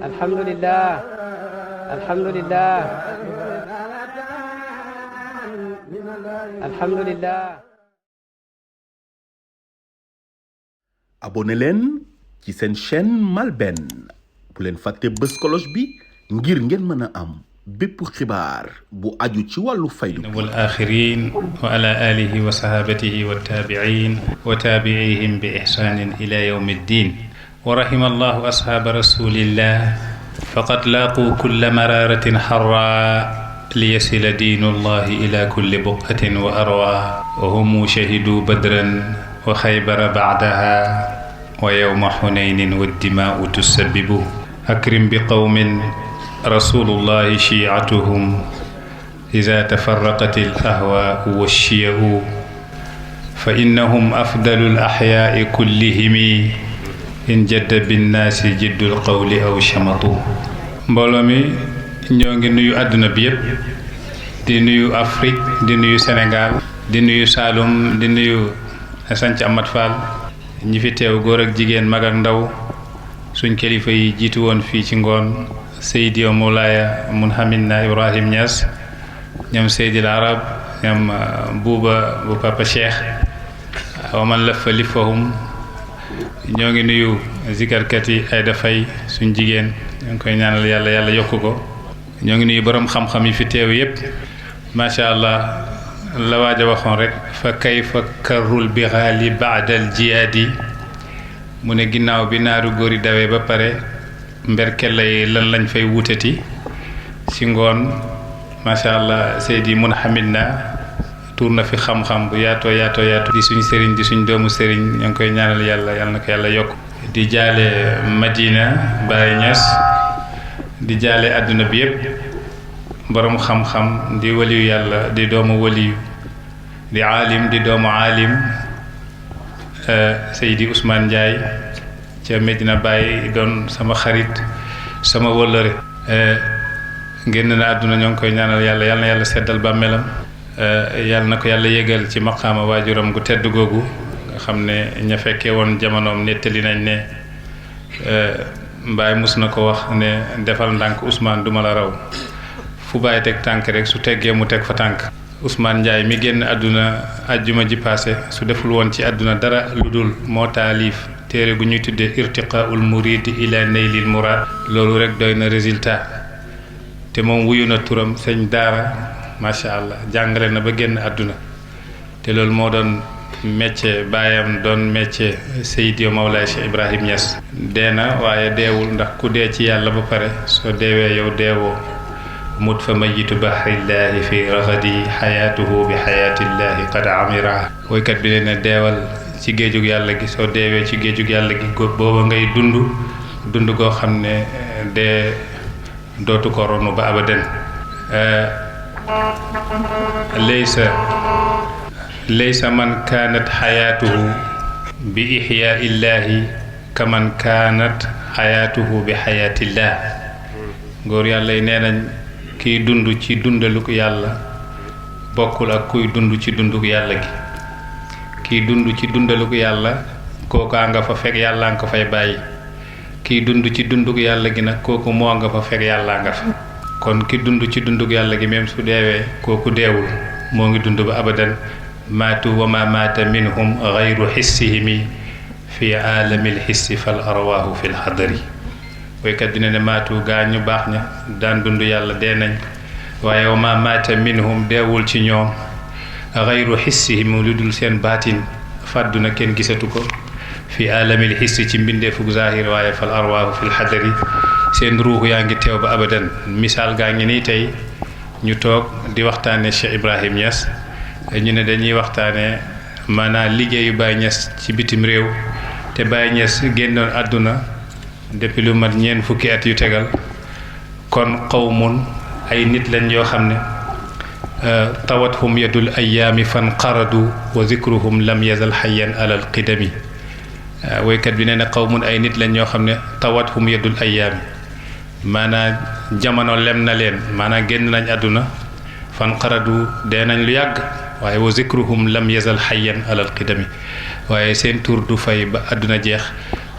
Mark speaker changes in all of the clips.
Speaker 1: alhamdulillah alhamdulillah alhamdulillah.
Speaker 2: abonné leen ci seen chaîne MALBN bu leen fàtte bës cloche bi ngir ngeen mën a am bépp xibaar bu aju ci wàllu faydu
Speaker 3: wal axirin wa ala alihi wa sahabatihi wa tabi'in wa tabi'ihim bi ihsanin ila yawmi ddin wa rahima allahu ashaba rasulillah faqad laaqu kulla mararatin harra liyasila diinu llahi ila kulli buqatin wa arwa wa hum shahidu badran wa xaybara ba'daha wa yawma hunaynin wa dimaa'u tusabbibu akrim bi qawmin rasulullahi shi'atuhum iza tafarraqatil ahwaa'u wash-shiya'u fa innahum afdalul ahyaa'i kullihimi in jadda binnaasi jiddul qawli aw shamatu. mbooloo mi ñoo ngi nuyu àdduna bi yépp di nuyu Afrique di nuyu Sénégal di nuyu Saloum di nuyu Sanc Amat Fall ñi fi teew góor ak jigéen mag ak ndaw suñ kilifa yi jiitu woon fii ci ngoon Seydi Moulaya Mounhamina Ibrahim Niass ñoom Seydil Arab ñoom buuba bu Papa Cheikh wa man lafa lifahum ñoo ngi nuyu zikarkat yi ay dafay suñ jigéen ñoo ngi koy ñaanal yàlla yàlla yokku ko ñoo ngi nuyu borom xam-xam yi fi teew yépp macha allah la waaj a waxoon rek fa kayfa karrul bixaali baadal jihaadi mu ne ginnaaw bi naaru góor yi dawee ba pare mberkella yi lan lañ fay wutati ci ngoon macha allah Seydi Mounhamina tuur na fi xam-xam bu yaatoo di suñ sëriñ di suñ doomu sëriñ ñoo ngi koy ñaanal yàlla yàlla na ko yàlla yokk di jaale Madina Baye Niass di jaale àdduna bi yépp borom xam-xam di waliyu yàlla di doomu waliyu di aalim di doomu aalim Seydi Ousmane Ndiaye ca Medina Baye doon sama xarit sama wëllëre génn na àdduna ñoo ngi koy ñaanal yàlla yàlla na yàlla seddal bàmmeelam yàlla na ko yàlla yégal ci maqaama waajuram gu tedd googu nga xam ne ña fekkee woon jamonoom nettali nañ ne Baye mus na ko wax ne defal ndànk Ousmane duma la raw fu Baye teg tànk rek su teggee mu teg fa tànk Ousmane Ndiaye mi génn àdduna àjjuma ji paase su deful woon ci àdduna dara lu dul moo taalif téere gu ñuy tuddee irtiqaul murid ila naylil murad loolu rek doy na résultat te moom wuyu na turam sëñ daara macha allah jàngale na ba génn àdduna te loolu moo doon métier baayam doon métier Seydi Mawlaay Cheikh Ibrahim Niass dee na waaye deewul ndax ku dee ci yàlla ba pare soo deewee yow deewoo mut fa mayitu bahrillaahi fi raxadi xayaatuhu bi xayaatillaahi qad amira woykat bi leen ne deewal ci géejug yàlla gi soo deewee ci géejug yàlla gi booba ngay dund goo xam ne dee dootu ko ronu ba abadan laysa man kaanat xayaatuhu bi ixyaa illaahi kaman kaanat xayaatuhu bi xayaatillah góor yàlla yi nee nañ kiy dund ci dundaluk yàlla bokkul ak kuy dund ci dunduk yàlla gi kiy dund ci dundaluk yàlla kookaa nga fa fekk yàllaa nga ko fay bàyyi kiy dund ci dunduk yàlla gi nag kooku moo nga fa fekk yàllaa nga fa kon ki dund ci dunduk yàlla gi même su deewee kooku deewul moo ngi dund ba abadan maatu wa ma maata minhum gayru xissihimi fi aalamil xissi fal arwaahu fil xadari woykat bi ne maatu gaa ñu baax ña daan dund yàlla dee nañ waaye wa ma maata minhum deewul ci ñoom gayru xissihim lu dul seen baatin fàddu na kenn gisatu ko fi aalamil xissi ci mbindeefug zahir waaye fal arwaahu fil xadari seen ruux yaa ngi teew ba abadan misaal gaa ngi nii tey ñu toog di waxtaane Cheikh Ibrahim Niass ñu ne dañuy waxtaane maanaam liggéeyu Baye Niass ci bitim réew te Baye Niass génnoon àdduna depuis lu mat ñeent fukki at yu tegal kon qawmun ay nit lañ yoo xam ne tawathum yadul ayaami fan qaradu wa zikruhum lam yazal hayyan alal qidami woykat bi nee na qawmun ay nit lañ yoo xam ne tawathum yadul ayaami maanaam jamono lem na leen maanaam génn nañ àdduna fan qaradu dee nañ lu yàgg waaye wa zikruhum lam yazal hayyan alal qidami waaye seen tur du fay ba àdduna jeex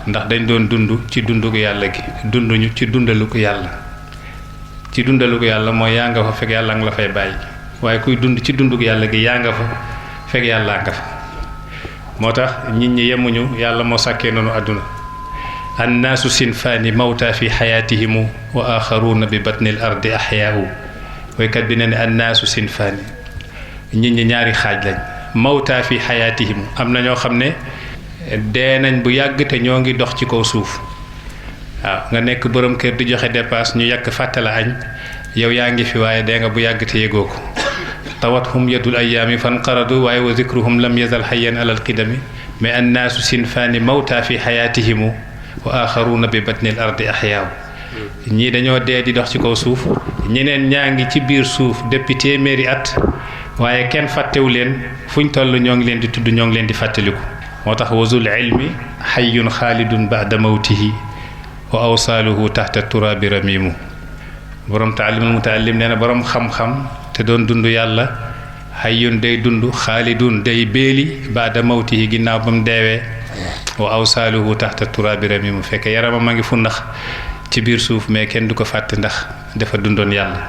Speaker 3: ndax dañ doon dund ci dunduk yàlla gi dunduñu ci dundaluko yàlla ci dundaluko yàlla mooy yaa nga fa fekk yàlla nga la fay bàyyi waaye kuy dund ci dunduk yàlla gi yaa nga fa fekk yàlla nga fa moo tax nit ñi yemuñu yàlla moo sàkkee noonu àdduna annaasu sinfaani mawta fi xayaatihimu wa axaruuna bi batnil ardi axyaau waykat bi ne ne annaasu sinfaani nit ñi ñaari xaaj lañ mawta fi xayaatihimu am na ñoo xam ne dee nañ bu yàgg te ñoo ngi dox ci kaw suuf waaw nga nekk borom kër di joxe dépasse ñu yàq fàttala añ yow yaa ngi fi waaye dee nga bu yàgg te yëgoo ko tawathum yadul ayaami fanqaradu waaye wa zikruhum lam yazal hayyan alal qidami mais annaasu sinfaani mawta fi xayaatihimu wa axaruuna bi batnil ardi axyaaw ñii dañoo dee di dox ci kaw suuf ñeneen ñaa ngi ci biir suuf depuis téeméeri at waaye kenn fàttewu leen fuñ toll ñoo ngi leen di tudd ñoo ngi leen di fàttaliku moo tax wazul ilmi xayyun xaalidun ba'da mawtihi wa awsaaluhu taxta turaabi ramimu borom taalimul mutaallim nee na borom xam-xam te doon dund yàlla xayyun day dund xaalidun day béeli ba'da mawtihi ginnaaw ba mu deewee wa awsaaluhu taxta turaabi ramimu fekk yaramam a ngi fu ndax ci biir suuf mais kenn du ko fàtte ndax dafa dundoon yàlla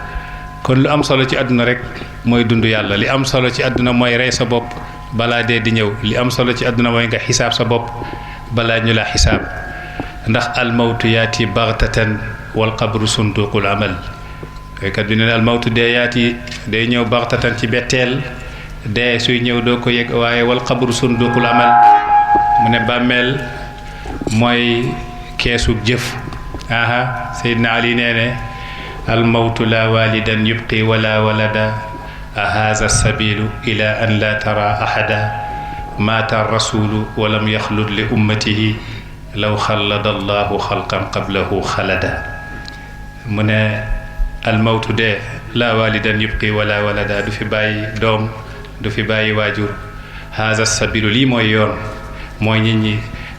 Speaker 3: kon lu am solo ci àdduna rek mooy dund yàlla li am solo ci àdduna mooy rey sa bopp balaa dee di ñëw li am solo ci àdduna mooy nga xisaab sa bopp balaa ñu la xisaab ndax almawtu yaati baxtatan wal qabru sunduqul amal kat bi ne almawtu dee yaati day ñëw baxtatan ci betteel dee suy ñëw doo ko yëg waaye wal qabru sunduqul amal mu ne bàmmeel mooy keesu jëf aha Seydina Ali nee ne almawtu la walidan yubqi wala walada ahaza sabilu ila an la tara ahada mata rasulu walam yaxlud li ummatihi law xallada allahu xalqan qablahu xalada mu ne almawtu dee la walidan yubqi wala walada du fi bàyyi doom du fi bàyyi waajur haza sabilu lii mooy yoon mooy nit ñi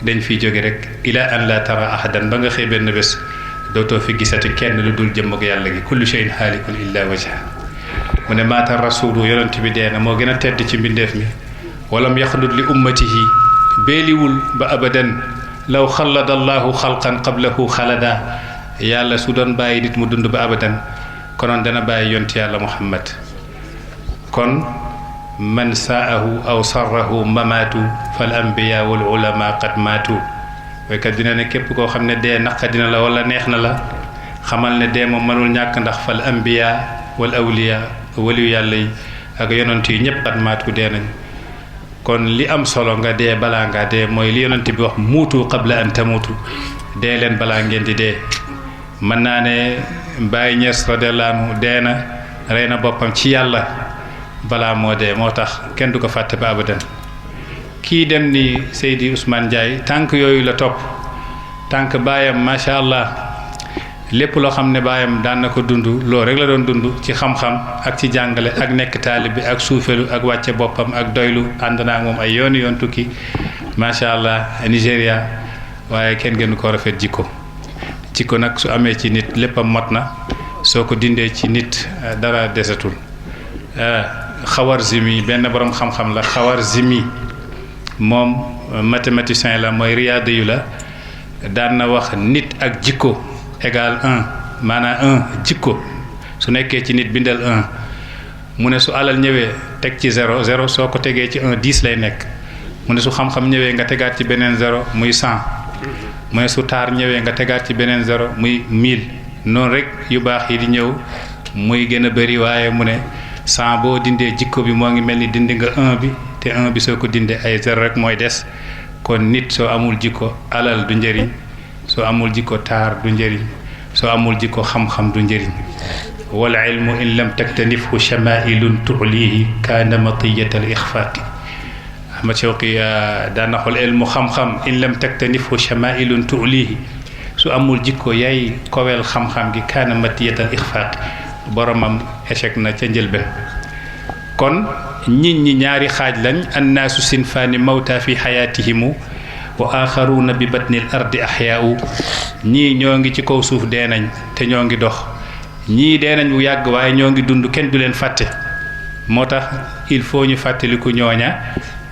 Speaker 3: dañ fiy jóge rek ila an la tara ahadan ba nga xëy benn bés dootoo fi gisati kenn lu dul jëmm ak yàlla gi kullu shay'in haalikun illa wajha mu ne maata rasulu yonent bi dee na moo gën a tedd ci mbindeef mi walam yaxlud li ummatihi beeliwul ba abadan law xallada allahu xalqan qablahu xalada yàlla su doon bàyyi nit mu dund ba abadan konoon dana bàyyi yonti yàlla muhammad kon man saahu aw sarrahu mamaatu fal anbiya wal ulama qad maatu waykat dina ne képp koo xam ne dee naqa dina la wala neex na la xamal ne dee moom mënul ñàkk ndax fal anbiya wal awliya waliyu yàlla yi ak yonent yi ñëpp qad maatu dee nañ kon li am solo nga dee balaa ngaa dee mooy li yonent bi wax muutu qabla an tamuutu dee leen balaa ngeen di dee mën naa ne Baye Niass radiyallahu anhu dee na rey na boppam ci yàlla balaa moo dee moo tax kenn du ko fàtte ba abadan kii dem ni Seydi Ousmane Ndiaye tànk yooyu la topp tànk baayam macha allah lépp loo xam ne baayam daan na ko dund loolu rek la doon dund ci xam-xam ak ci jàngale ak nekk taalibe ak suufelu ak wàcce boppam ak doylu ànd naa moom ay yooni yoon tukki macha allah Nigéria waaye kenn gënu ko rafet jikko nag su amee ci nit léppam mot na soo ko dindee ci nit dara desatul Xawarzimi benn borom xam-xam la Xawarzimi moom mathématicien la mooy riyaadi yu la daan na wax nit ak jikko égal 1 maanaam 1 jikko su nekkee ci nit bindal 1 mu ne su alal ñëwee teg ci 0 soo ko tegee ci 1 10 lay nekk mu ne su xam-xam ñëwee nga tegaat ci beneen 0 muy 100 mu ne su taar ñëwee nga tegaat ci beneen 0 muy 1000 noonu rek yu baax yi di ñëw muy gën a bëri waaye mu ne 100 boo dindee jikko bi moo ngi mel ni dindi nga 1 bi te 1 bi soo ko dindee ay 0 rek mooy des kon nit soo amul jikko alal du njëriñ soo amul jikko taar du njëriñ soo amul jikko xam-xam du njëriñ wal ilmu in lam taktanifhu shamailun tulihi kaana matiyat al ixfaaqi Ahmad Shawqi daan na xool ilmu xam-xam in lam taktanifhu shamailun tulihi su amul jikko yaay kowel xam-xam gi kaana matiyat al ixfaaqi boromam échec na ca njëlbeen kon nit ñi ñaari xaaj lañ annaasu sinfaani mawta fi xayaatihimu wa axaruuna bi batnil ardi axyaau ñii ñoo ngi ci kaw suuf dee nañ te ñoo ngi dox ñii dee nañ bu yàgg waaye ñoo ngi dund kenn du leen fàtte moo tax il faut ñu fàttaliku ñooña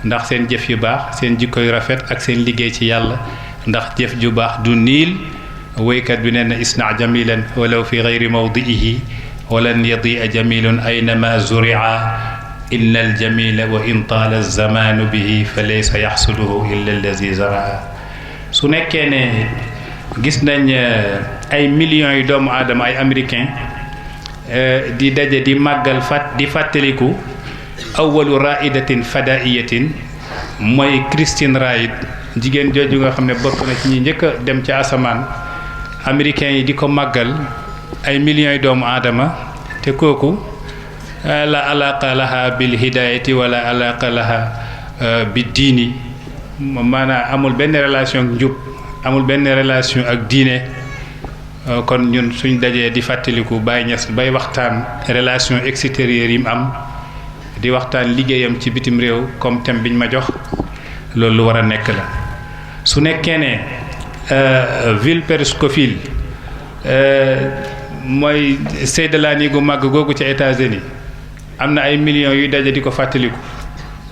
Speaker 3: ndax seen jëf yu baax seen jikko yu rafet ak seen liggéey ci yàlla ndax jëf ju baax du niil woykat bi nee na isna jamilan walaw fi gayri mawdiihi walan yadia jamilun aynama zuria inna aljamila wa in taala alzamanu bihi fa laysa yaxsuduhu illa allazi zaraa su nekkee ne gis nañ ay millions yu doomu aadama ay américain di daje di màggal di fàttaliku awalu raidatin fadaiyatin mooy Christine Wright jigéen jooju nga xam ne bokk na ci ñi njëkk a dem ci asamaan américains yi di ko màggal ay millions yu doomu aadama te kooku la alaqa laha bil hidayati wala alaqa laha bi diini maanaam amul benn relation ak njub amul benn relation ak diine kon ñun suñ dajee di fàttaliku Baye Niass bay waxtaan relation extérieure yi mu am di waxtaan liggéeyam ci bitim réew comme thème biñ ma jox loolu lu war a nekk la su nekkee ne ville Périscopile mooy Seydalani gu màgg googu ca États-Unis am na ay millions yuy daje di ko fàttaliku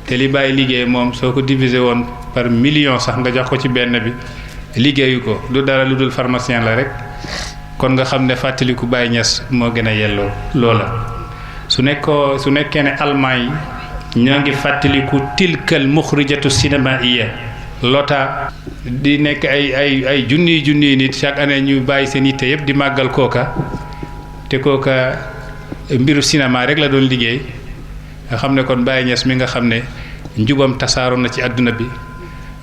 Speaker 3: te li Baye liggéey moom soo ko divisé woon par million sax nga jox ko ci benn bi liggéeyu ko du dara lu dul pharmacien la rek kon nga xam ne fàttaliku Baye Niass moo gën a yelloo loola su nekkee ne Allemagne ñoo ngi fàttaliku tilkal muxrijatu cinémaiya lota di nekk ay junniy nit chaque année ñu bàyyi seen yitte yëpp di màggal kooka te kooka mbiru cinéma rek la doon liggéey nga xam ne kon Baye Niass mi nga xam ne njubam tasaaroo na ci àdduna bi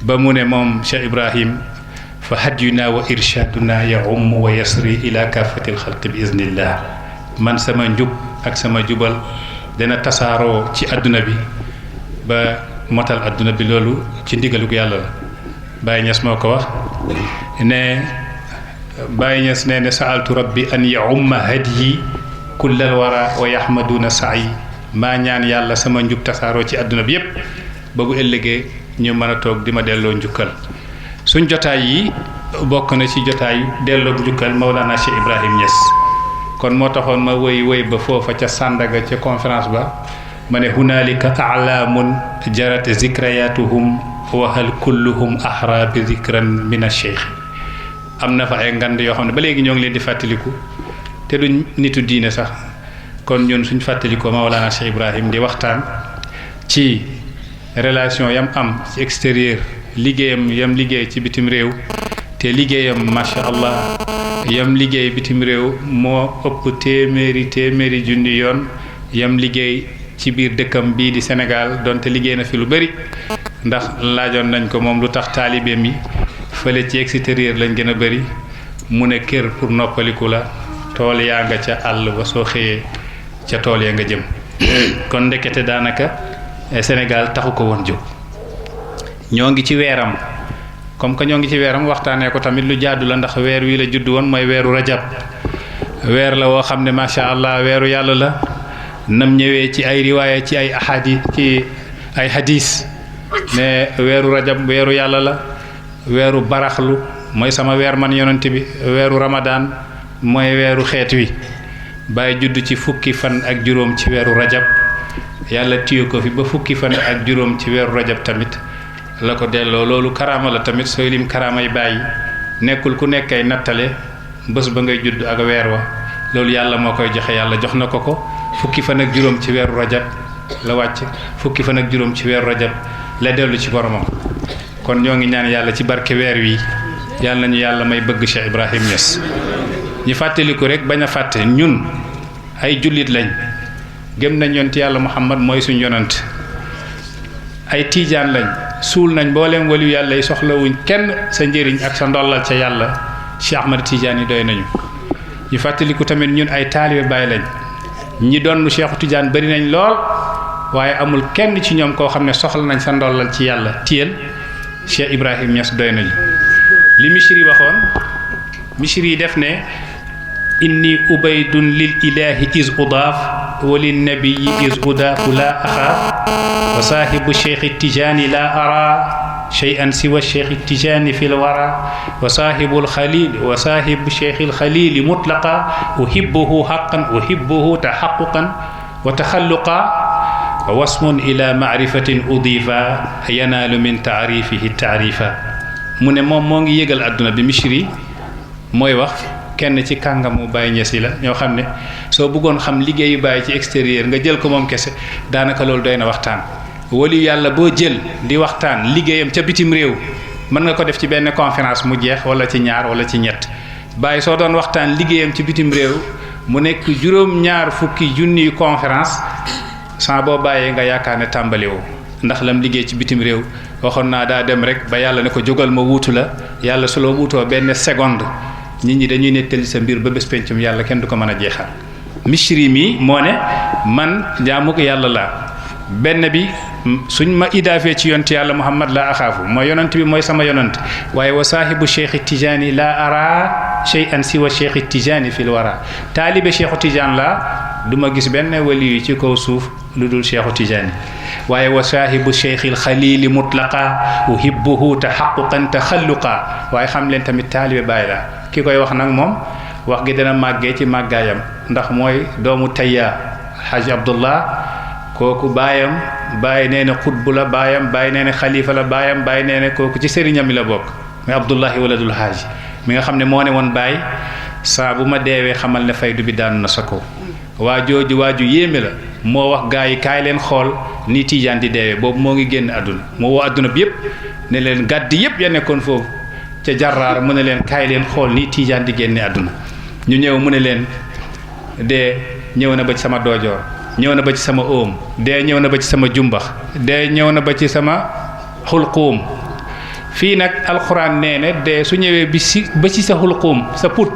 Speaker 3: ba mu ne moom Cheikh Ibrahim fa hadyuna wa irshaduna yaum wa yasri ila kafatil xalqi bi iznillah man sama njub ak sama jubal dana tasaaroo ci àdduna bi ba motal àdduna bi loolu ci ndigalu yàlla la Baye Niass moo ko wax ne Baye Niass nee ne saaltu rabbi an yaumma hadyi kullal wara wa yahmaduna sa'i maa ñaan yàlla sama njub tasaaroo ci àdduna bi yépp ba bu ëllëgee ñu mën a toog di ma delloo njukkal suñ jotaay yi bokk na ci jotaay delloo njukkal Mawlana Cheikh Ibrahim Niass kon moo taxoon ma woy ba foofa ca Sandaga ca conférence ba ma ne hunaalika a'laamun jarat zikrayatuhum wa hal kulluhum ahra bi zikran min ash-shaykh am na fa ay ngand yoo xam ne ba léegi ñoo ngi leen di fàttaliku te duñ nitu diine sax kon ñun suñ fàttalikoo Mawlana Cheikh Ibrahim di waxtaan ci relation yam am ci extérieur liggéeyam yam liggéey ci bitim réew te liggéeyam macha allah yam liggéey bitim réew moo ëpp téeméeri junni yoon yam liggéey ci biir dëkkam bii di Sénégal donte liggéey na fi lu bari ndax laajoon nañ ko moom lu tax taalibeem yi fële ci extérieur lañ gën a bari mu ne kër pour noppaliku la tool yaa nga ca àll ba soo xëyee ca tool ya nga jëm kon ndekete daanaka Sénégal taxu ko woon jóg ñoo ngi ci weeram comme que ñoo ngi ci weeram waxtaanee ko tamit lu jaadu la ndax weer wi la judd woon mooy weeru rajab weer la woo xam ne macha allah weeru yàlla la nam ñëwee ci ay riwaaya ci ay ahadi ci ay hadis ne weeru rajab weeru yàlla la weeru baraxlu mooy sama weer man yonent bi weeru ramadan mooy weeru xeet wi bàyyi judd ci fukki fan ak juróom ci weeru rajab yàlla téye ko fi ba fukki fan ak juróom ci weeru rajab tamit la ko delloo loolu karaama la tamit sooy lim karaamay bàyyi nekkul ku nekk ay nattale bés ba ngay judd ak weer wa loolu yàlla moo koy joxe yàlla jox na ko fukki fan ak juróom ci weeru rajab la wàcc fukki fan ak juróom ci weeru rajab la dellu ci boromam kon ñoo ngi ñaan yàlla ci barke weer wi yàlla nañu yàlla may bëgg Cheikh Ibrahim Niass ñu fàttaliku rek bañ a fàtte ñun ay jullit lañ gëm nañ yonent yàlla Muhammad mooy suñ yonent ay tiijaan lañ suul nañ mboolem waliyu yàlla yi soxlawuñ kenn sa njëriñ ak sa ndollal ca yàlla Cheikh Ahmad Tidiane yi doy nañu ñu fàttaliku tamit ñun ay taalibe Baay lañ ñi doon Cheikh Tidiane bari nañ lool waaye amul kenn ci ñoom koo xam ne soxla nañ sa ndollal ci yàlla tiyel Cheikh Ibrahim Niass doy nañu li Misri waxoon Misri yi def ne inni ubaydun lil ilahi is udaaf wa lin nabiyyi is udaafu la axaaf wa saahibu cheikh Tijaani la ara shay'an siwa cheikh Tijaani fi lwara wa saahibu lxalil wa saahibu cheikh lxalili mutlaqa uhibbuhu haqqan uhibbuhu taxaquqan wa taxalluqa wasmun ila maarifatin udifa yanaalu min taarifihi taarifa mu ne moom moo ngi yëgal adduna bi. Mishri mooy wax kenn ci kàngamu Baye Niass yi la ñoo xam ne soo bëggoon xam liggéeyu Baye ci extérieur nga jël ko moom kese daanaka loolu doy na waxtaan. wali yàlla boo jël di waxtaan liggéeyam ca bitim réew mën nga ko def ci benn conférence mu jeex wala ci ñaar wala ci ñett. Baye soo doon waxtaan liggéeyam ci bitim réew mu nekk juróom-ñaar fukki junniy conférence sans boo bàyyee nga yaakaar ne tàmbaliwoo ndax lam liggéey ci bitim réew. waxoon naa daa dem rek ba yàlla ne ko jógal ma wuutu la yàlla su la wuutoo benn seconde nit ñi dañuy nettali sa mbir ba bés pencum yàlla kenn du ko mën a jeexal. Mishri mi moo ne man jaamu ko yàlla laa benn bi suñ ma idaafee ci yonent yàlla Muhammad laa axaafu mooy yonent bi mooy sama yonent waaye wa saahibu Cheikh Tidiane laa ara shay'an siwa Cheikh Tidiane fil wara taalibe Cheikh Tidiane laa du ma gis benn wali yi ci kaw suuf lu dul Cheikh Tidiane waaye wa saahibu Cheikhil Xalili mutlaqa uhibbuhu tahaqquqan taxalluqa waaye xam leen tamit taalibe Baay la ki koy wax nag moom wax gi dana màggee ci màggaayam ndax mooy doomu Tayya Haji Abdullah kooku baayam Baay nee na xutbu la baayam Baay nee na xalifa la baayam Baay nee na kooku ci sëriñam mi la bokk muy Abdullahi waladul Haaji mi nga xam ne moo ne woon Baay saa bu ma deewee xamal ne faydu bi daanu na sa kaw waa jooju waaju yéeme la moo wax gaa yi kaay leen xool ni Tijaan di deewee boobu moo ngi génn àdduna moo woo àdduna bi yëpp ne leen gàddi yëpp ya nekkoon foofu ca Jarraar mu ne leen kaay leen xool ni Tijaan di génne àdduna ñu ñëw mu ne leen dee ñëw na ba ci sama doojoor ñëw na ba ci sama óom dee ñëw na ba ci sama jumbax dee ñëw na ba ci sama xulquum fii nag alxuraan nee ne dee su ñëwee ba ci sa xulquum sa put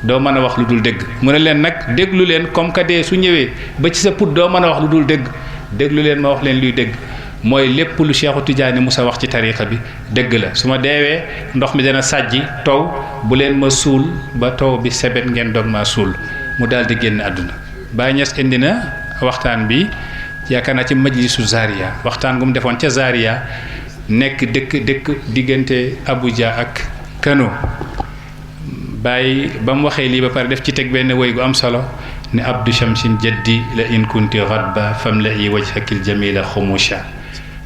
Speaker 3: doo mën a wax lu dul dëgg mu ne leen nag déglu leen comme que dee su ñëwee ba ci sa put doo mën a wax lu dul dëgg déglu leen ma wax leen luy dëgg mooy lépp lu Cheikhu Tidiane Musa wax ci tariqa bi dëgg la su ma deewee ndox mi dana sàjji taw bu leen ma suul ba taw bi sebet ngeen doog maa suul mu daal di génn àdduna. Baye Niass indi na waxtaan bi yaakaar naa ci majlisu Zaria waxtaan gu mu defoon ca Zaria nekk dëkk diggante Abuja ak Kano Baye ba mu waxee lii ba pare def ci teg benn woy gu am solo ne Abdou Shamsin jaddi la in kunti ghadba fam la i wajhakil jamila xumusha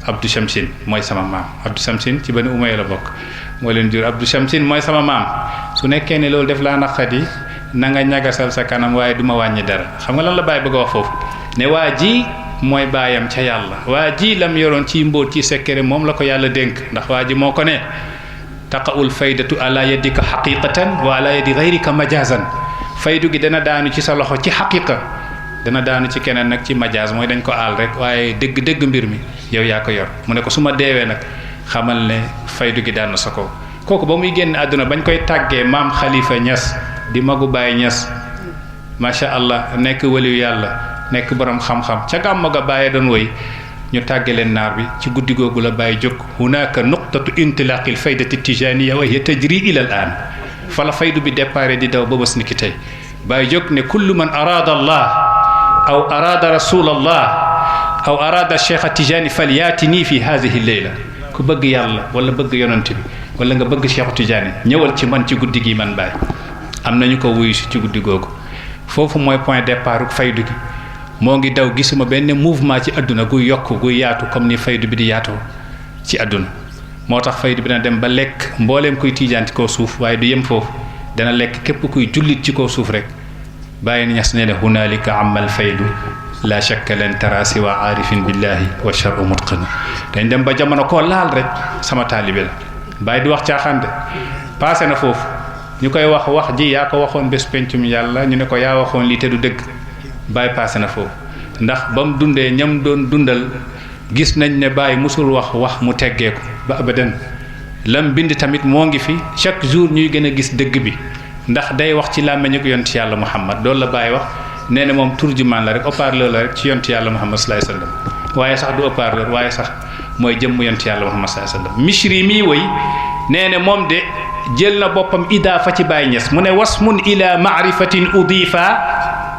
Speaker 3: Abdou Shamsin mooy sama maam Abdou Shamsin ci Bani Umayya la bokk moo leen jur Abdou Shamsin mooy sama maam su nekkee ne loolu def laa naqadi na nga ñagasal sa kanam waaye du ma wàññi dara xam nga lan la Baye bëgg a wax foofu ne waa ji mooy baayam ca yàlla waa ji lam yoroon ci mbóot ci sekkere moom la ko yàlla dénk ndax waa ji moo ko ne taqa'ul faydatu ala yadika haqiqatan wa ala yadi ghayrika majazan faydu gi dana daanu ci sa loxo ci xaqiqa dana daanu ci keneen nag ci majaaz mooy dañ ko aal rek waaye dëgg mbir mi yow yaa ko yor mu ne ko su ma deewee nag xamal ne faydu gi daan na sa ko kooku ba muy génn àdduna bañ koy tàggee maam Khalifa Niass di magu Baye Niass macha allah nekk waliyu yàlla nekk borom xam-xam ca gàmmu ga Baye doon woy ñu tàgge leen naar bi ci guddi googu la Baye jóg hunaka nuqtatu intilaqil faydati tijaniya wa hiya tajri ila al an fa la faydu bi déparé di daw ba bés ni ki tey Baye jóg ne kullu man arada allah aw arada rasul allah aw arada cheikh Tijani falyaatini fi hadihi leyla ku bëgg yàlla wala bëgg yonent bi wala nga bëgg cheikh Tijani ñëwal ci man ci guddi gi man Baye am nañu ko wuyu si ci guddi googu foofu mooy point départ faydu gi moo ngi daw gisuma benn mouvement ci àdduna guy yokk guy yaatu comme ni faydu bi di yaatoo ci àdduna moo tax faydu bi dana dem ba lekk mbooleem kuy tiijaan ci kaw suuf waaye du yem foofu dana lekk képp kuy jullit ci kaw suuf rek Baye Niass nee na hunaalika amal faydu la shakka lan tara siwa aarifin billahi wa shar'u mutqin dañ dem ba jamono koo laal rek sama taalibe la Baye du wax caaxaande passé na foofu ñu koy wax ji yaa ko waxoon bés pencum yàlla ñu ne ko yaa waxoon lii te du dëgg Baye passé na foofu ndax ba mu dundee ñam doon dundal gis nañ ne Baye musul wax mu teggeeku ba abadan lam bind tamit moo ngi fi chaque jour ñuy gën a gis dëgg bi ndax day wax ci làmmeñu ko yonti yàlla Muhammad loolu la Baye wax nee na moom turjumaan la rek haut-parleur la rek ci yonti yàlla Muhammad sallallahu alayhi wasallam waaye sax du haut-parleur waaye sax mooy jëmm yonti yàlla Muhammad sallallahu alayhi wasallam Mishri mii woy nee na moom de jël na boppam idaafa ci Baye Niass mu ne wasmun ila maarifatin udifa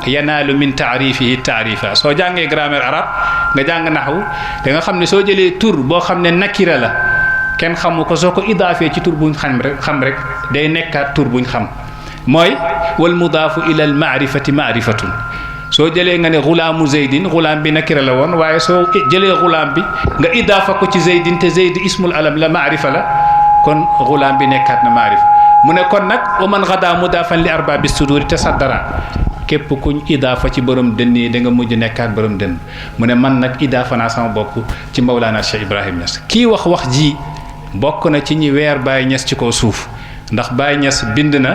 Speaker 3: yanaalu min taarifihi taarifa soo jàngee grammaire arabe nga jàng naxwu da nga xam ne soo jëlee tur boo xam ne nakira la kenn xamu ko soo ko idaafee ci tur buñ xam rek day nekkaat tur buñ xam mooy wal mudaafu ila al maarifati maarifatun soo jëlee nga ne xulaamu zeydin xulaam bi nakira la woon waaye soo jëlee xulaam bi nga idaafa ko ci zeydin te zeydi ismul alam la maarifa la kon xulaam bi nekkaat na maarifa mu ne kon nag wa man xadaa mudaafan li arbaabi suduri tasaddara képp kuñ idaafa ci borom dënn yi da nga mujj nekkaat borom dënn mu ne man nag idaafa naa sama bopp ci Mawlana Cheikh Ibrahim Niass kii wax ji bokk na ci ñi weer Baye Niass ci kaw suuf ndax Baye Niass bind na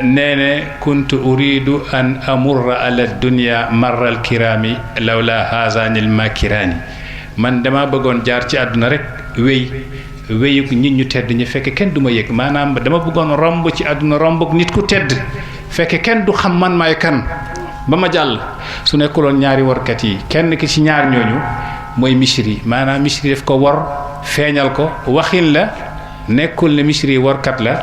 Speaker 3: nee ne kuntu uridu an amurra ala dunya marra al kirami lawla haazani al makirani man dama bëggoon jaar ci àdduna rek wéyuk nit ñu tedd ñu fekk kenn du ma yëg maanaam dama bëggoon romb ci àdduna rombuk nit ku tedd fekk kenn du xam man maay kan ba ma jàll su nekkuloon ñaari warkat yi kenn ki ci ñaar ñooñu mooy Misri maanaam Misri daf ko war feeñal ko waxin la nekkul ne Misri warkat la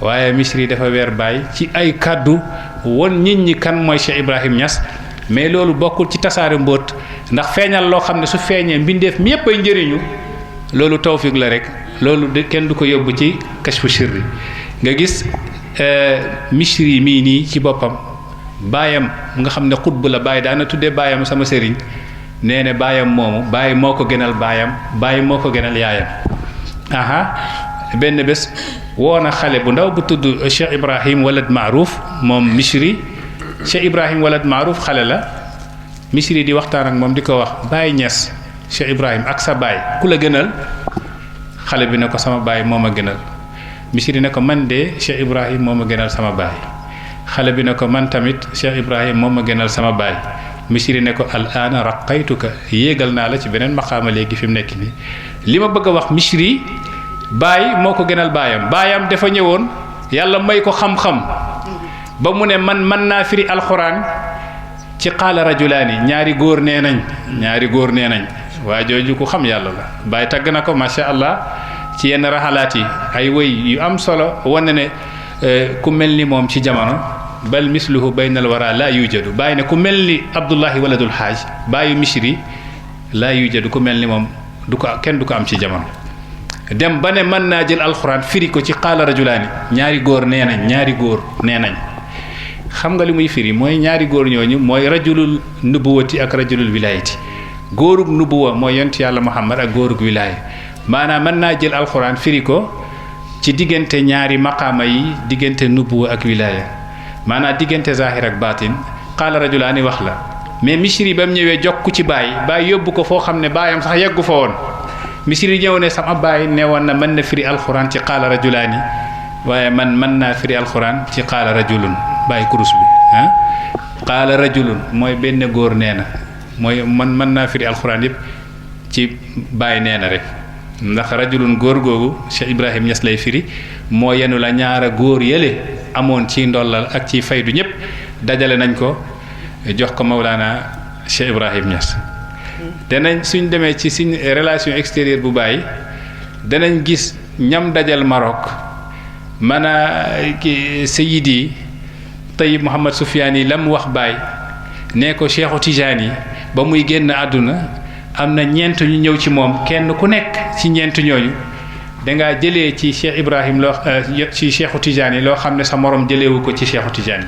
Speaker 3: waaye Misri dafa weer Baay ci ay kàddu won nit ñi kan mooy Cheikh Ibrahim Niass mais loolu bokkul ci tasaare mbóot ndax feeñal loo xam ne su feeñee mbindeef mi yépp ay njëriñu loolu tawfiq la rek loolu de kenn du ko yóbbu ci kashfu sirri nga gis Misri mii nii ci boppam baayam nga xam ne xutb la Baay daana tuddee baayam sama sëriñ nee ne baayam moomu Baay moo ko gënal baayam Baay moo ko gënal yaayam benn bés woo na xale bu ndaw bu tudd Cheikh Ibrahim Walad Maarouf moom Misri Cheikh Ibrahim Walad Maarouf xale la Misri di waxtaan ak moom di ko wax Baye Niass Cheikh Ibrahim ak sa baay ku la gënal xale bi ne ko sama baay moo ma gënal Misri ne ko man de Cheikh Ibrahim moo ma gënal sama baay xale bi ne ko man tamit Cheikh Ibrahim moo ma gënal sama baay Misri ne ko al aana raqaytuka yéegal naa la ci beneen maqaama léegi fi mu nekk nii li ma bëgg a wax Misri baay moo ko gënal baayam dafa ñëwoon yàlla may ko xam-xam ba mu ne man mën naa firi alxuraan ci qaala rajulaani ñaari góor nee nañ waa jooju ku xam yàlla la Baay tagg na ko macha allah ci yenn raxalaat yi ay wëy yu am solo wane ne ku mel ni moom ci jamono bal misluhu baynal wara laa yujadu Baay ne ku mel ni Abdullahi waladul Haaj baayu Misri laa yujadu ku mel ni moom kenn du ko am ci jamono dem ba ne mën naa jël alxuraan firi ko ci qaala rajulaani ñaari góor nee nañ xam nga li muy firi mooy ñaari góor ñooñu mooy rajulul nubuwati ak rajulul wilayati góorug nubuwa mooy yonent yàlla Muhammad ak góorug wilaaya maanaam mën naa jël alxuraan firi ko ci diggante ñaari maqaama yi diggante nubuwa ak wilaaya maanaam diggante zahir ak baatin qaala rajulaani wax la mais Misri ba mu ñëwee jokku ci baay yóbbu ko foo xam ne baayam sax yeggu fa woon Misri ñëw ne sama baay ne woon na mën na firi alxuraan ci qaala rajulaani waaye man mën naa firi alxuraan ci qaala rajulun bàyyi kurus bi qaala rajulun mooy benn góor nee na mooy man mën naa firi alxuraan yëpp ci bàyyi nee na rek ndax rajulun góor googu Cheikh Ibrahim Niass lay firi moo yenu la ñaara góor yële amoon ci ndollal ak ci faydu ñëpp dajale nañ ko jox ko Mawlana Cheikh Ibrahim Niass danañ suñ demee ci suñ relation extérieure bu bàyyi danañ gis ñam dajal Maroc man a Seyidi Tayyib Mouhamad Soufiane yi la mu wax Baay nee ko Cheikhu Tidiane yi ba muy génn àdduna am na ñeent ñu ñëw ci moom kenn ku nekk ci ñeent ñooñu dangaa jëlee ci Cheikh Ibrahim ci Cheikhu Tidiane yi loo xam ne sa morom jëleewu ko ci Cheikhu Tidiane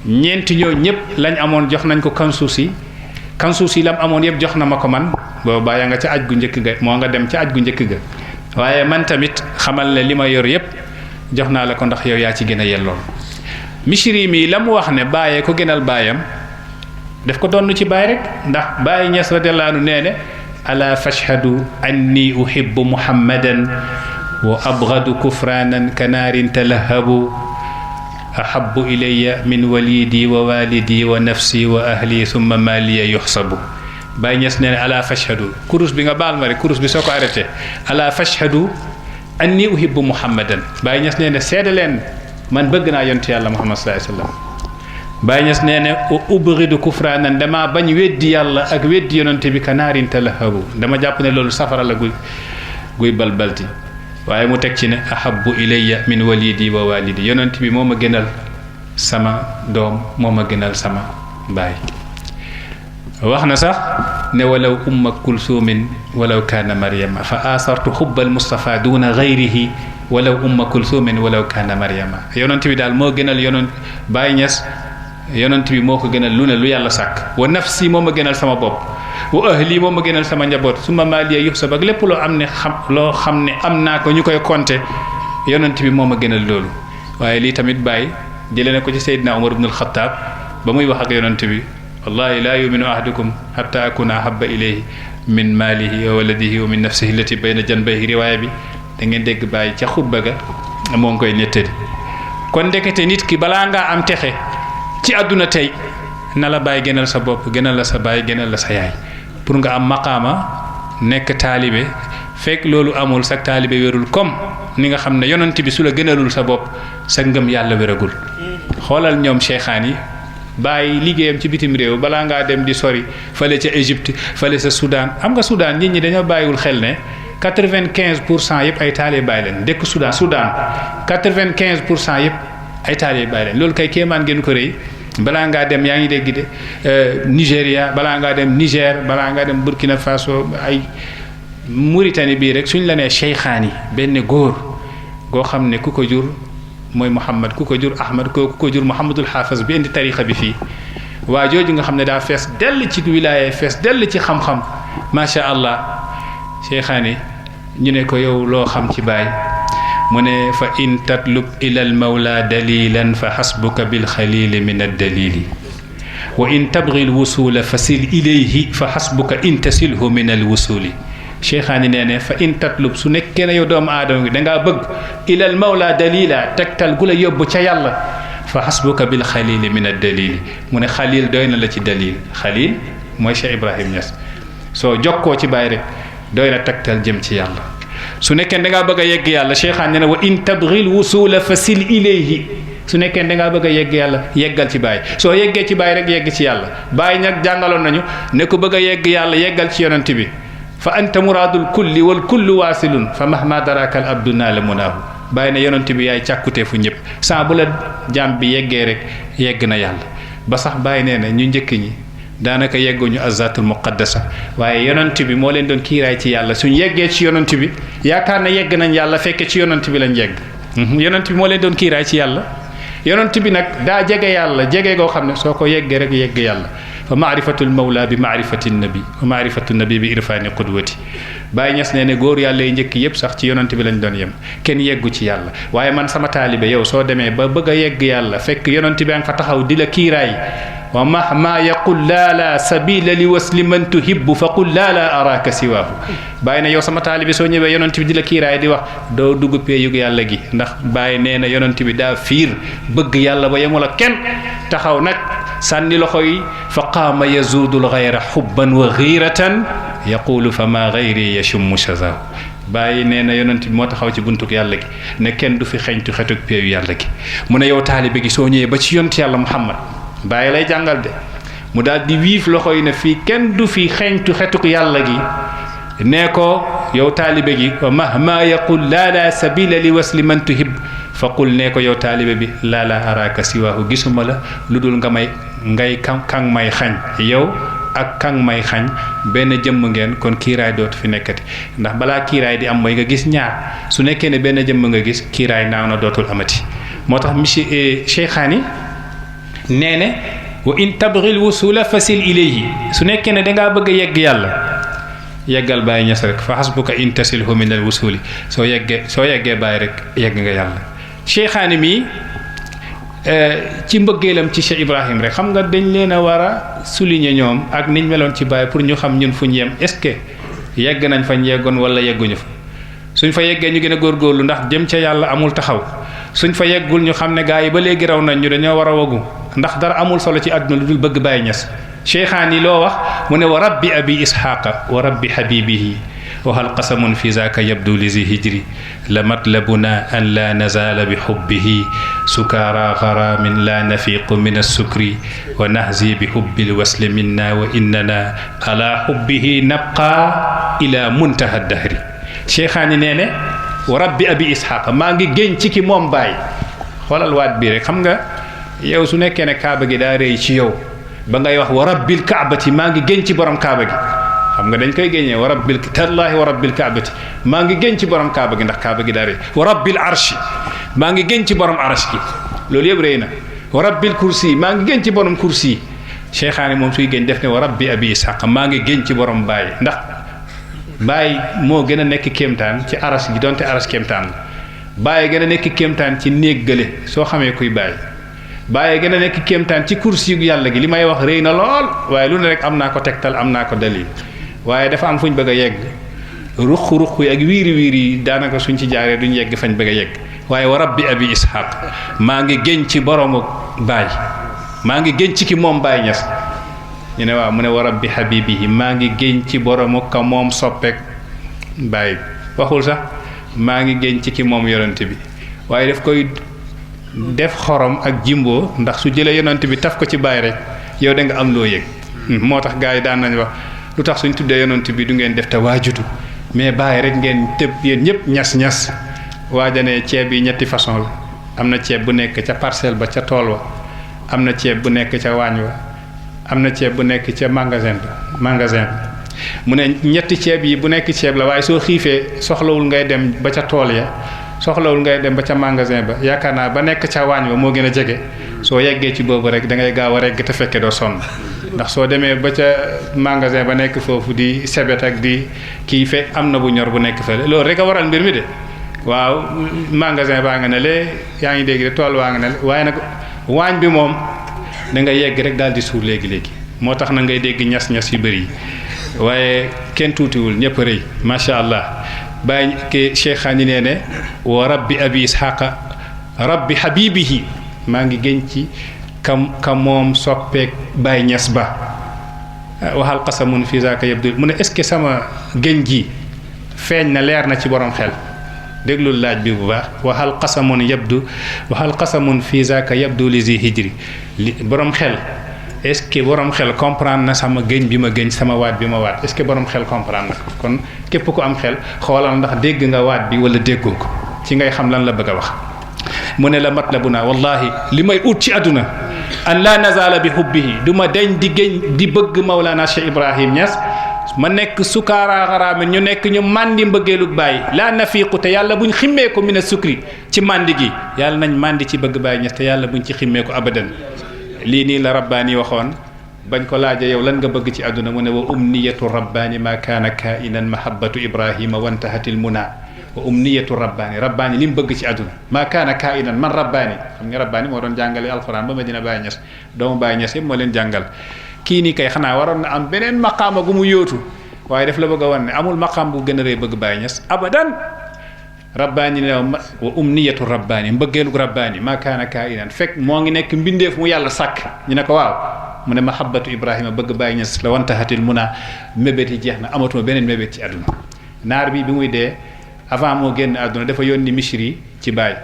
Speaker 3: yi ñeent ñooñu ñëpp lañ amoon jox nañ ko kansuusi lam amoon yëpp jox na ma ko man boobu bàyyi nga ca aj gu njëkk ga moo nga dem ca aj gu njëkk ga waaye man tamit xamal ne li ma yor yëpp jox naa la ko ndax yow yaa ci gën a yellool Misri mi la mu wax ne bàyyee ko gënal baayam daf ko donn ci baay rek ndax Baay Ñas radiyallahu anhu nee ne ala fashhadu anni uhibbu muhammadan wa abghadu kufranan kanaarin talahabu ahabbu ilayya min walidi wa walidi wa nafsi wa ahli thumma maliya yuhsabu Baay Ñas nee ne ala fashhadu kurus bi nga baal ma rek kurus bi soo ko arrêté ala fashhadu anni uhibbu muhammadan Baay Ñas nee ne seede leen man bëgg naa yontu yàlla Muhammad sallallahu alayhi wasallam Baay Ñas nee ne ubghidu kufranan dama bañ weddi yàlla ak weddi yonante bi kanaarin talahabu dama jàpp ne loolu safara la guy balbalti waaye mu teg ci ne ahabbu ilayya min walidi wa walidi yonante bi moo ma gënal sama doom moo ma gënal sama baay wax na sax ne walaw umma kulsumin walaw kaana maryama fa asartu xubbal mustafa duna gayrihi walaw umma kulsumin walaw kaana maryama yonent bi daal moo gënal Baay Ñas yonent bi moo ko gënal lu ne lu yàlla sàkk wa nafsi moo ma gënal sama bopp wa ahli moo ma gënal sama njaboot summa maaliya yuhsab ak lépp loo am ne loo xam ne am naa ko ñu koy compter yonent bi moo ma gënal loolu waaye lii tamit bàyyi jëlee na ko ci Seydina Umar ibn al-Khattab ba muy wax ak yonent bi wallahi laa yuminu ahadukum hatta akuna ahabba ilayhi min maalihi wa waladihi wa min nafsihi allati bayna janbayhi riwaaya bi da ngeen dégg bàyyi ca xutba ga moo ngi koy nettali kon ndekete nit ki balaa ngaa am texe ci àdduna tey na la bàyyi gënal sa bopp gënal la sa bàyyi gënal la sa yaay pour nga am maqaama nekk taalibe fekk loolu amul sa taalibe wérul comme ni nga xam ne yonent bi su la gënalul sa bopp sa ngëm yàlla wéragul xoolal ñoom cheikhaan yi bàyyi liggéeyam ci bitim réew balaa ngaa dem di sori fële ca Égypte fële sa Soudan xam nga Soudan nit ñi dañoo bàyyiwul xel ne 95% yëpp ay taalibe Baay leen dëkk Soudan 95% yëpp ay taalibe Baay leen loolu kay kéemaan ngeen ko rëy balaa ngaa dem yaa ngi dégg de Nigéria balaa ngaa dem Niger balaa ngaa dem Burkina Faso ay Mauritanie bii rek suñ la nee cheikhaan yi benn góor goo xam ne ku ko jur mooy Muhammad ku ko jur Ahmad ku ko jur Muhammadul Hafiz bi indi tariqa bi fii waa jooju nga xam ne daa fees dell ci wilaaya fees dell ci xam-xam macha allah cheikhaan yi ñu ne ko yow loo xam ci baay mu ne fa in tatlub ila al mawla dalilan fa hasbuka bil xalili min ad dalili wa in tabghi al wusula fasil ilayhi fa hasbuka in tasilhu min al wusuli cheikhaani nee ne fa in tatlub su nekkee ne yow doomu aadama bi dangaa bëgg ila al mawla dalila tegtal gu la yóbbu ca yàlla fa hasbuka bil xalili min ad dalili mu ne xalil doy na la ci dalil xalil mooy Cheikh Ibrahim Niass soo jokkoo ci baay rek doy na tegtal jëm ci yàlla su nekkee da ngaa bëgg a yegg yàlla cheikhaan ne wa in tabghil wusula fasil ilayhi su nekkee da ngaa bëgg a yegg yàlla yeggal ci baay soo yeggee ci baay rek yegg ci yàlla baay nag jàngaloon nañu ne ku bëgg a yegg yàlla yeggal ci yonent bi fa anta muradul kulli wal kullu waasilun fa mahma daraka al abdu naala munaahu baay ne yonent bi yaay càkkutee fu ñëpp saa bu la jàmm bi yeggee rek yegg na yàlla ba sax baay nee na ñu njëkk ñi daanaka yegguñu azatul muqaddasa waaye yonent bi moo leen doon kiiraay ci yàlla suñ yeggee ci yonent bi yaakaar na yegg nañ yàlla fekke ci yonent bi lañ yegg yonent bi moo leen doon kiiraay ci yàlla yonent bi nag daa jege yàlla jege goo xam ne soo ko yeggee rek yegg yàlla fa maarifatul mawla bi maarifati nabi wa maarifatu nabi bi irfaani qudwati Baay Ñas nee ne góor yàlla yi njëkk yëpp sax ci yonent bi lañ doon yem kenn yeggu ci yàlla waaye man sama taalibe yow soo demee ba bëgg a yegg yàlla fekk yonent bi a nga fa taxaw di la kiiraay wa mahma yaqul laa la sabila li wasli man tuhibbu fa qul laa la araka siwaahu bàyyi na yow sama taalibe soo ñëwee yonent bi di la kiiraay di wax doo dugg péeyug yàlla gi ndax bàyyi nee na yonent bi daa fiir bëgg yàlla ba yemul ak kenn taxaw nag sànni loxo yi fa qaama yazuudul gayra xubban wa giiratan yaqulu fa ma gayri yashummu shazaahu bàyyi nee na yonent bi moo taxaw ci buntuk yàlla gi ne kenn du fi xeñtu xetuk péeyu yàlla gi mu ne yow taalibe gi soo ñëwee ba ci yonent yàlla Muhammad bàyyi lay jàngal de mu daal di wiif loxo yi ne fii kenn du fi xeñtu xetuk yàlla gi nee ko yow taalibe gi wa mahma yaqul laa la sabila li wasli man tuhib fa qul nee ko yow taalibe bi laa la araka siwaahu gisuma la lu dul nga may ngay kan may xañ yow ak kan may xañ benn jëmm ngeen kon kiiraay dootu fi nekkati ndax balaa kiiraay di am mooy nga gis ñaar su nekkee ne benn jëmm nga gis kiiraay naaw na dootul amati moo tax monsieur Cheikhaani nee ne wa in tabghil wusula fasil ilayhi su nekkee ne dangaa bëgg a yegg yàlla yeggal Baay Ñas rek fa hasbuka in tasilhu min al wusuli soo yeggee Baay rek yegg nga yàlla Cheikhaani mii ci mbëggeelam ci Cheikh Ibrahim rek xam nga dañ leen a war a souligner ñoom ak niñ meloon ci Baay pour ñu xam ñun fu ñu yem est-ce que yegg nañ fañ yeggoon wala yegguñu fa suñ fa yeggee ñu gën a góorgóorlu ndax jëm ca yàlla amul taxaw suñ fa yeggul ñu xam ne gaa yi ba léegi raw nañ ñu dañoo war a wagu ndax dara amul solo ci àdduna lu dul bëgg Baay Ñas Cheikhaani loo wax mu ne wa rabbi abi ishaqa wa rabbi habibihi wa hal qasamun fi zaka yabdu li zi hijri la matlabuna an la nazala bi hubbihi sukara gharamin la nafiqu min as-sukri wa nahzi bi hubbil wasli minna wa innana ala hubbihi nabqa ila muntaha ad-dahri Cheikhaani nee ne wa rabbi abi ishaqa maa ngi génn ci ki moom Baay xoolal waat bii rek xam nga yow su nekkee ne kaaba gi daa rëy ci yow ba ngay wax wa rabbil kaabati maa ngi génn ci borom kaaba gi xam nga dañ koy génnee wa rabbil tallaahi wa rabbil kaabati maa ngi génn ci borom kaaba gi ndax kaaba gi daa rëy wa rabbil arshi maa ngi génn ci borom arsh gi loolu yëpp rëy na wa rabbil kursi maa ngi génn ci borom kursi cheikhaani moom suy génn def ne wa rabbi abi ishaq maa ngi génn ci borom baay ndax baay moo gën a nekk kéemtaan ci aras gi donte aras kéemtaan la baay gën a nekk kéemtaan ci néeg gële soo xamee kuy baay gën a nekk kéemtaan ci kursi yu yàlla gi li may wax rëy na lool waaye lu ne rek am naa ko tegtal am naa ko dalil waaye dafa am fu ñu bëgg a yegg ruq yi ak wiiri yi daanaka suñ ci jaaree duñ yegg fañ bëgg a yegg waaye wa rabbi abi ishaq maa ngi génn ci boromu baay maa ngi génn ci ki moom Baay Ñas ñu ne waaw mu ne wa rabbi habibihi maa ngi génn ci boromu ka moom soppeek baay waxul sax maa ngi génn ci ki moom yonent bi waaye daf koy def xorom ak jimboo ndax su jëlee yonent bi taf ko ci baay rek yow da nga am loo yëg moo tax gars yi daan nañ wax lu tax suñ tuddee yonent bi du ngeen def te waajutu mais baay rek ngeen tëb yéen ñëpp ñas waajane ceeb yi ñetti façon la am na ceeb bu nekk ca parcelle ba ca tool wa am na ceeb bu nekk ca waañ wa am na ceeb bu nekk ca magasin ba mu ne ñetti ceeb yi bu nekk ceeb la waaye soo xiifee soxlawul ngay dem ba ca tool ya soxlawul ngay dem ba ca magasin ba yaakaar naa ba nekk ca waañ wa moo gën a jege soo yeggee ci boobu rek da ngay gaaw a regg te fekke doo sonn ndax soo demee ba ca magasin ba nekk foofu di sebet ak di kii fe am na bu ñor bu nekk fële loolu rek a waral mbir mi de waaw magasin baa nga ne lee yaa ngi dégg de tool waa nga ne waaye nag waañ bi moom da nga yegg rek daal di suur léegi moo tax na ngay dégg ñas yu bëri waaye kenn tuutiwul ñëpp rëy macha allah bàyyi ke cheikhaani nee ne wa rabbi abi ishaqa rabbi habibihi maa ngi gën ci kam moom soppeek Baay Ñas ba waxal qasamun fi zaaka yabdu mu ne est-ce que sama gën ji feeñ na leer na ci borom xel déglul laaj bi bu baax waxal qasamun fi zaaka yabdu li zi hijri li borom xel est-ce que borom xel comprendre na sama gëñ bi ma gëñ sama waat bi ma waat est-ce que borom xel comprendre na kon képp ku am xel xoolal ndax dégg nga waat bi wala déggoo ko ci ngay xam lan la bëgg a wax mu ne la matlabuna wallahi li may ut ci àdduna an la nazala bi hubbihi du ma deñ di gëñ di bëgg Mawlana Cheikh Ibrahim Niass ma nekk sukaara xaraamin ñu nekk ñu màndi mbëggeelug Baay laa nafiiqu te yàlla buñ ximmee ko mina sukri ci màndi gi yàlla nañ màndi ci bëgg Baay Ñas te yàlla buñ ci ximmee ko abadan lii nii la rabbaani waxoon bañ ko laaja yow lan nga bëgg ci àdduna mu ne wa umniyatu rabbaani ma kaana kainan mahabbatu ibrahima wantahatil muna wa umniyatu rabbaani li mu bëgg ci àdduna ma kaana kainan man rabbaani xam nga rabbaani moo doon jàngale alquran ba Medina Baay Ñas doomu Baay Ñas yëpp moo leen jàngal kii nii kay xanaa waroon na am beneen maqaama gu mu yóotu waaye daf la bëgg a wan ne amul maqaam bu gën a rëy bëgg Baay Ñas abadan rabbaani ne wa umniyatu rabbaani mbëggeelug rabbaani maa kaana kainan fekk moo ngi nekk mbindeef mu yàlla sàkk ñu ne ko waaw mu ne mahabbatu ibrahima bëgg Baay Ñas la wantahatil muna mébét yi jeex na amatuma beneen mébét ci àdduna naar bi muy dee avant moo génn àdduna dafa yónni Misri ci Baay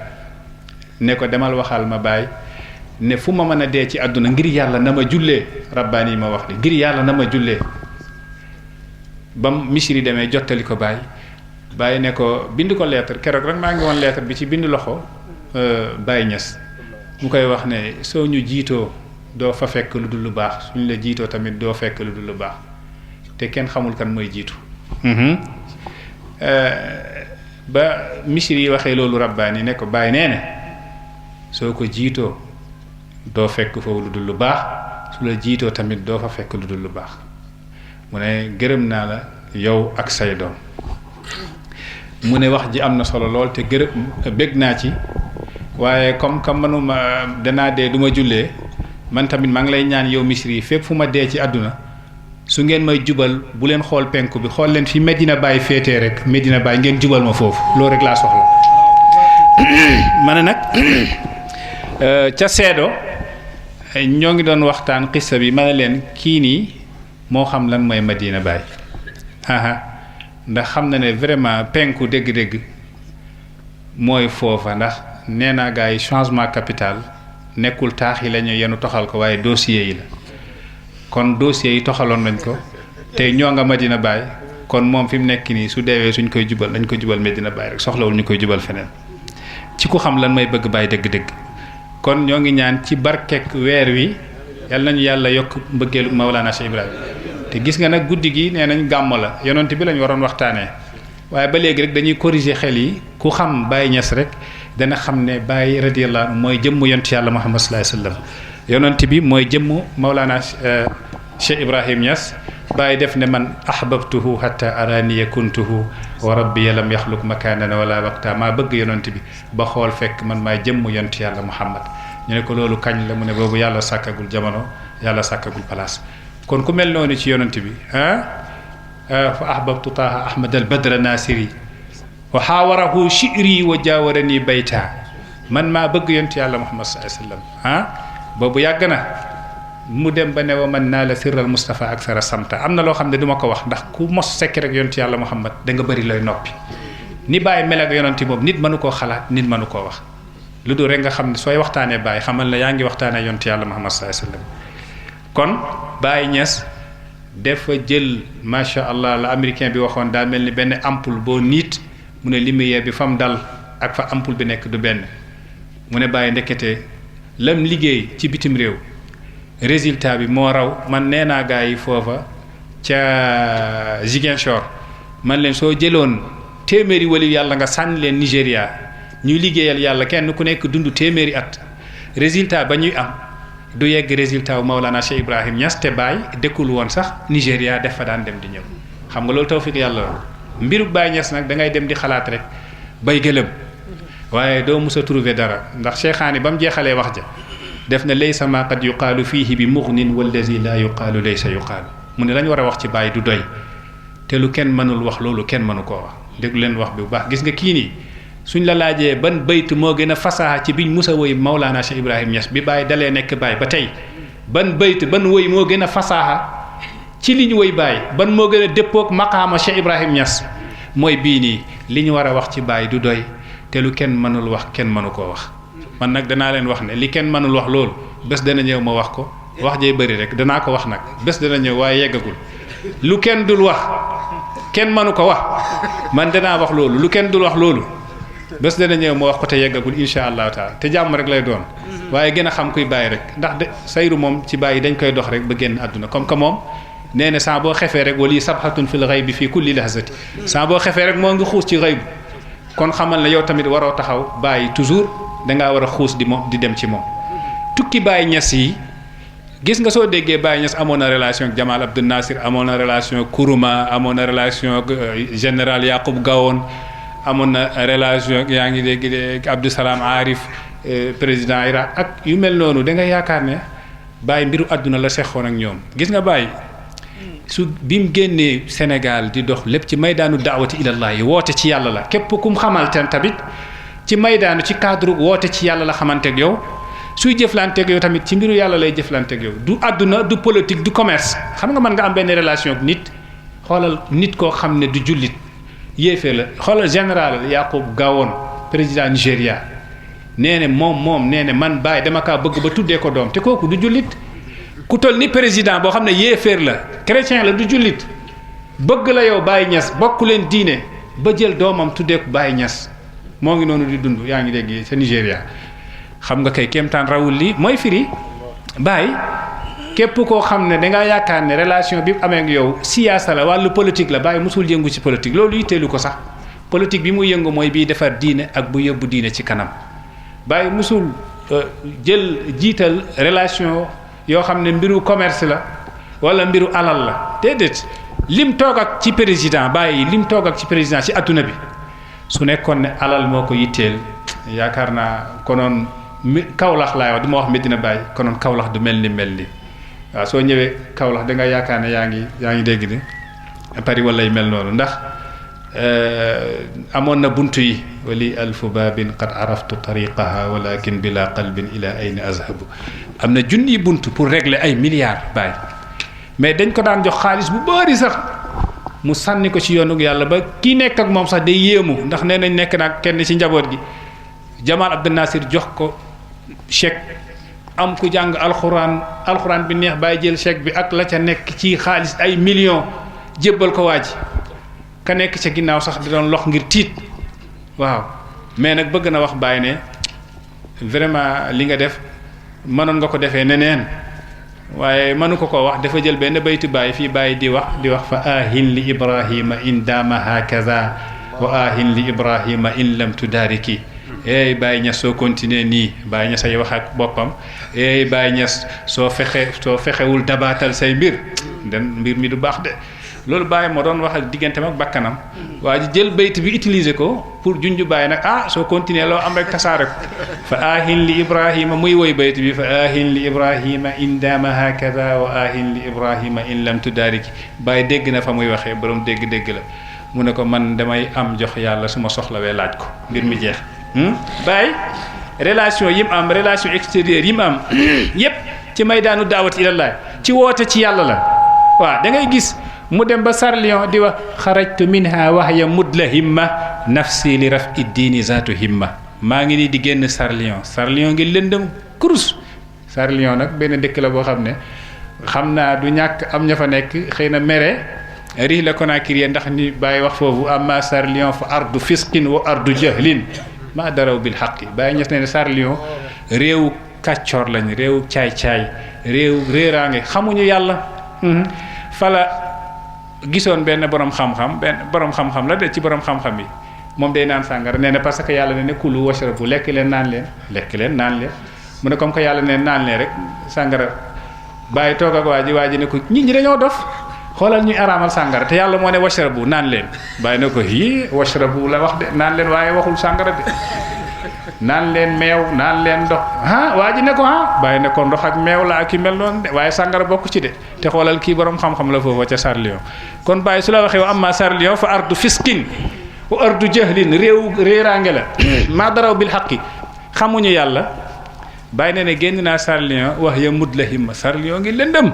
Speaker 3: ne ko demal waxal ma Baay ne fu ma mën a dee ci àdduna ngir yàlla na ma jullee rabbaani yi ma wax li ngir yàlla na ma jullee ba Misri demee jottali ko Baay ne ko bind ko lettre keroog rek maa ngi woon lettre bi ci bind loxo Baay Ñas mu koy wax ne soo ñu jiitoo doo fa fekk lu dul lu baax suñu la jiitoo tamit doo fekk lu dul lu baax te kenn xamul kan mooy jiitu ba Misri yi waxee loolu rabbaani ne ko Baay nee ne soo ko jiitoo doo fekk foofu lu dul lu baax su la jiitoo tamit doo fa fekk lu dul lu baax mu ne gërëm naa la yow ak say doom mu ne wax ji am na solo lool te bég naa ci waaye comme manuma danaa dee du ma jullee man tamit maa ngi lay ñaan yow Misri yi fépp fu ma dee ci àdduna su ngeen may jubal bu leen xool penku bi xool leen fi Medina Baye féetee rek Medina Baye ngeen jubal ma foofu loolu rek laa soxla ma ne nag ca seedo ñoo ngi doon waxtaan xissa bi ma ne leen kii nii moo xam lan mooy Medina Baye ndax xam na ne vraiment penku dégg-dégg mooy foofa ndax nee naa gars yi changement capital nekkul taax yi la ñu yenu toxal ko waaye dossiers yi la kon dossiers yi toxaloon nañ ko tey ñoo nga Medina Baye kon moom fi mu nekk nii su deewee suñ koy jubal dañ ko jubal Medina Baye rek soxlawul ñu koy jubal feneen ci ku xam lan may bëgg Baye dëgg-dëgg kon ñoo ngi ñaan ci barkek weer wi yal nañu yàlla yokk mbëggeelu Mawlana Cheikh Ibrahima te gis nga nag guddi gi nee nañ gàmmo la yonent bi lañ waroon waxtaanee waaye ba léegi rek dañuy corriger xel yi ku xam Baye Niass rek dana xam ne Baye radiyallahu anhu mooy jëmmu yonent yàlla Muhammad sallallahu alayhi wasallam yonent bi mooy jëmmu Mawlana Cheikh Ibrahim Niass Baye def ne man ahbabtuhu hatta araniya kuntuhu wa rabbi lam yaxluq makanan wala waqta maa bëgg yonent bi ba xool fekk man maay jëmmu yonent yàlla Muhammad ñu ne ko loolu kañ la mu ne boobu yàlla sàkkagul jamono yàlla sàkkagul place kon ku mel noonu ci yonent bi fa ahbabtu taaha ahmad al badra nasiri wa xaawarahu shi'ri wa jaawarani bayta man maa bëgg yonent yàlla Muhammad sallallahu alayhi wasallam boobu yàgg na mu dem ba ne wa man naa la sirral Mustafa ak sara samta am na loo xam ne du ma ko wax ndax ku mos sekk rek yonent yàlla Muhammad da nga bëri looy noppi ni Baye mel ak yonent boobu nit mënu koo xalaat nit mënu koo wax lu dul rek nga xam ne sooy waxtaanee Baye xamal la yaa ngi waxtaanee yonent yàlla Muhammad sallallahu alayhi wasallam kon Baye Niass dafa jël macha allah la américain bi waxoon daa mel ni benn ampoule boo niit mu ne lumière bi fa mu dal ak fa ampoule bi nekk du benn mu ne Baye ndekete lam liggéey ci bitim réew résultat bi moo raw man nee naa gars yi foofa ca Ziguinchor man leen soo jëloon téeméeri wali yàlla nga sànni leen Nigéria ñuy liggéeyal yàlla kenn ku nekk dund téeméeri at résultat ba ñuy am du yegg résultat wu Maulana Cheikh Ibrahim Niass te Baye dëkkul woon sax Nigéria def fa daan dem di ñëw xam nga loolu tawfiq yàlla la mbiru Baye Niass nag da ngay dem di xalaat rek bay gëlëm waaye doo mus a trouver dara ndax Cheikhaani ba mu jeexalee wax ja def na laysa ma qad yuqaalu fiihi bi mughnin wallazi laa yuqaalu laysa yuqaalu mu ne lañ war a wax ci Baye du doy te lu kenn mënul wax loolu kenn mënu koo wax déglu leen wax bi bu baax gis nga kii nii suñ la laajee ban bayt moo gën a fasaha ci biñ musa woy Maulana Cheikh Ibrahim Niass bi Baye dalee nekk Baye ba tey ban bayt ban woy moo gën a fasaha ci li ñu woy Baye ban moo gën a dëppoog maqaama Cheikh Ibrahim Niass mooy bii nii li ñu war a wax ci Baye du doy te lu kenn mënul wax kenn mënu koo wax man nag danaa leen wax ne li kenn mënul wax loolu bés dana ñëw ma wax ko wax jee bëri rek danaa ko wax nag bés dana ñëw waaye yeggagul lu kenn dul wax kenn mënu ko wax man danaa wax loolu lu kenn dul wax loolu bés dana ñëw ma wax ko te yeggagul insha allahu taala te jàmm rek lay doon waaye gën a xam kuy Baye rek ndax de sayru moom ci Baye dañ koy dox rek ba génn àdduna comme que moom nee na saa boo xefee rek wali sabhatun fil ghaybi fii kulli lahzati saa boo xefee rek moo ngi xuus ci ghayb kon xamal na yow tamit waroo taxaw Baye toujours dangaa war a xuus di moom di dem ci moom tukki Baye Niass yi gis nga soo déggee Baye Niass amoon na relation ak Jamal Abdel Nasser amoon na relation ak Kourouma amoon na relation ak général Yacoub Gawon amoon na relation yaa ngi dégg Abdou Salam Arif président Irak ak yu mel noonu da nga yaakaar ne Baye mbiru àdduna la sexoon ak ñoom gis nga Baye su bi mu génnee Sénégal di dox lépp ci maydaanu daawati ilallah yi woote ci yàlla la képp kum xamal ten tamit ci maydaanu ci cadre woote ci yàlla la xamanteeg yow suy jëflanteeg yow tamit ci mbiru yàlla lay jëflanteeg yow du àdduna du politique du commerce xam nga mën nga am benn relation ak nit xoolal nit koo xam ne du jullit yéefee la xoolal général Yacoub Gawon président Nigéria nee na moom nee na man Baye dama kaa bëgg ba tuddee ko doom te kooku du jullit ku toll ni président boo xam ne yéeféer la chrétien la du jullit bëgg la yow Baye Niass bokku leen diine ba jël doomam tuddee ko Baye Niass moo ngi noonu di dund yaa ngi dégg sa Nigéria xam nga kay kéemtaan rawul lii mooy firi Baye képp koo xam ne dangaa yaakaar ne relation bi amee ak yow siyaasa la wàllu politique la Baye musul yëngu ci politique loolu yitteelu ko sax politique bi muy yëngu mooy bii defar diine ak bu yóbbu diine ci kanam Baye musul jiital relation yoo xam ne mbiru commerce la wala mbiru alal la déedéet lim toog ak ci président Baye lim toog ak ci président ci adduna bi su nekkoon ne alal moo ko yitteel yaakaar naa konoon Kaolack laay wax du ma wax Medina Baye konoon Kaolack du mel ni waaw soo ñëwee Kaolack da nga yaakaar ne yaa ngi dégg ni Paris wala yu mel noonu ndax amoon na buntu yi wali alfu babin qad araftu tariqaha walakin bila qalbin ila ayna azhabu am na junniy buntu pour régler ay milliards Baye mais dañ ko daan jox xaalis bu bari sax mu sànni ko ci yoonu yàlla ba kii nekk ak moom sax day yéemu ndax nee nañ nekk nag kenn ci njaboot gi Jamal Abdel Nasser jox ko chèque am ku jàng alxuraan bi neex Baye jël chèque bi ak la ca nekk ci xaalis ay millions jébbal ko waa ji ka nekk ca ginnaaw sax di doon lox ngir tiit waaw mais nag bëgg na wax Baye ne vraiment li nga def mënoon nga ko defee neneen waaye mënu ko wax dafa jël benn bayti Baye fii Baye di wax fa ahin li Ibrahima in daama hakaza wa ahin li Ibrahima in lam tudariki eey Baye Niass soo continuer nii Baye Niass ay wax ak boppam eey Baye Niass soo fexewul dabaatal say mbir mbir mi du baax de loolu Baye moo doon wax ak digganteem ak bakkanam waa ji jël bayt bi utiliser ko pour junju Baye nag soo continuer loo am rek tasaare ko fa ahin li Ibrahima muy woy bayt bi fa ahin li Ibrahima in daama hakada wa ahin li Ibrahima in lam tudariki Baye dégg na fa muy waxee borom dégg-dégg la mu ne ko man damay am jox yàlla su ma soxlawee laaj ko mbir mi jeex Baye relation yi mu am relation extérieure yi mu am yépp ci maydaanu daawati ilallah ci woote ci yàlla la waaw da ngay gis mu dem ba Sarlion di wax xarajtu minha wahya mudlahimma nafsi li raf'i diini zaatu himma maa ngi nii di génn Sarlion ngi lëndëm kurus Sarlion nag benn dëkk la boo xam ne xam naa du ñàkk am ña fa nekk xëy na mere rii la Conakry ndax ni bàyyi wax foofu amma Sarlion fa ardu fisqin wa ardu jahlin maa daraw bil xaqi bàyyi ñes ne Sarlion réewu kàccoor lañ réewu caay-caay réewu réeraange xamuñu yàlla fala gisoon benn borom xam-xam la de ci borom xam-xam yi moom day naan sàngara nee na parce que yàlla ne kulu washrabu lekk leen naan leen mu ne comme que yàlla ne naan leen rek sàngara bàyyi toog ak waa ji ne ko nit ñi dañoo dof xoolal ñuy araamal sàngara te yàlla moo ne washrabu naan leen bàyyi ne ko washrabu la wax de naan leen waaye waxul sàngara de naan leen meew naan leen ndox waa ji ne ko bàyyi ne ko ndox ak meew la ak yu mel noonu de waaye sàngara bokk ci de te xoolal kii borom xam-xam la foofa ca Sarlion kon bàyyi su la waxee wa amma Sarlion fa ardu fiskin wa ardu jahlin réew réeraange la maa daraw bil xaqi xamuñu yàlla bàyyi ne génn naa Sarlion wax ya mudlahimma Sarlion ngi lëndëm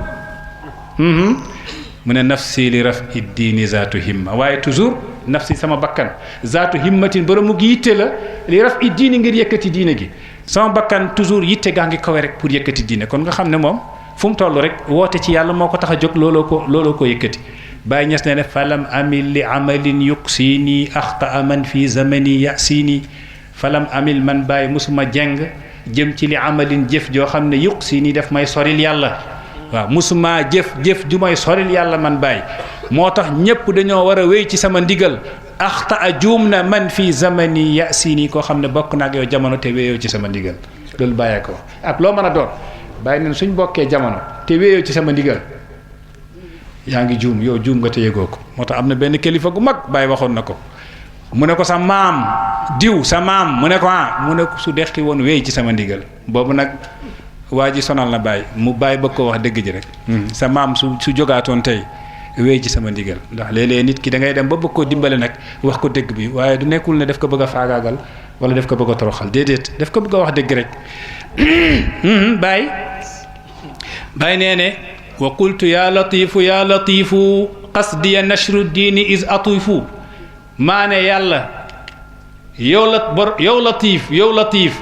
Speaker 3: mu ne nafsi li raf'i diini zaatu himma waaye toujours nafsi sama bakkan zaatu himmatin boromu gi yitte la li raf'i diini ngir yëkkati diine gi sama bakkan toujours yitte gaa ngi kawe rek pour yëkkati diine kon nga xam ne moom fu mu toll rek woote ci yàlla moo ko tax a jóg looloo ko yëkkati Baye Niass ne falam amil li amalin yuqsini axtaa man fi zamani yasini falam amil man Baye musuma jeng jëm ci li amalin jëf joo xam ne yuqsini def may soril yàlla waaw musuma jëf ju may soril yàlla man Baye moo tax ñépp dañoo war a wéy ci sama ndigal axtaa juum na man fi zamani yasini koo xam ne bokk na ak yow jamono te wéyoo ci sama ndigal loolu bàyyee ko ak loo mën a doon Baye neen suñ bokkee jamono te wéyoo ci sama ndigal yaa ngi juum yow juum nga te yëgoo ko moo tax am na benn kilifa gu mag Baye waxoon na ko mu ne ko sa maam diw sa maam mu ne ko mu ne ko su deqi woon wéy ci sama ndigal boobu nag waa ji sonal na Baye mu Baye bëgg ko wax dëgg ji rek sa maam su jógaatoon tey wéy ci sama ndigal ndax léeg-léeg nit ki da ngay dem ba bëgg koo dimbale nag wax ko dëgg bi waaye du nekkul ne daf ko bëgg a faagaagal wala daf ko bëgg a toroxal déedéet daf ko bëgg a wax dëgg rek Baye nee ne wa qultu ya latifu qasdiya nashru diini is atifu maa ne yàlla yow latif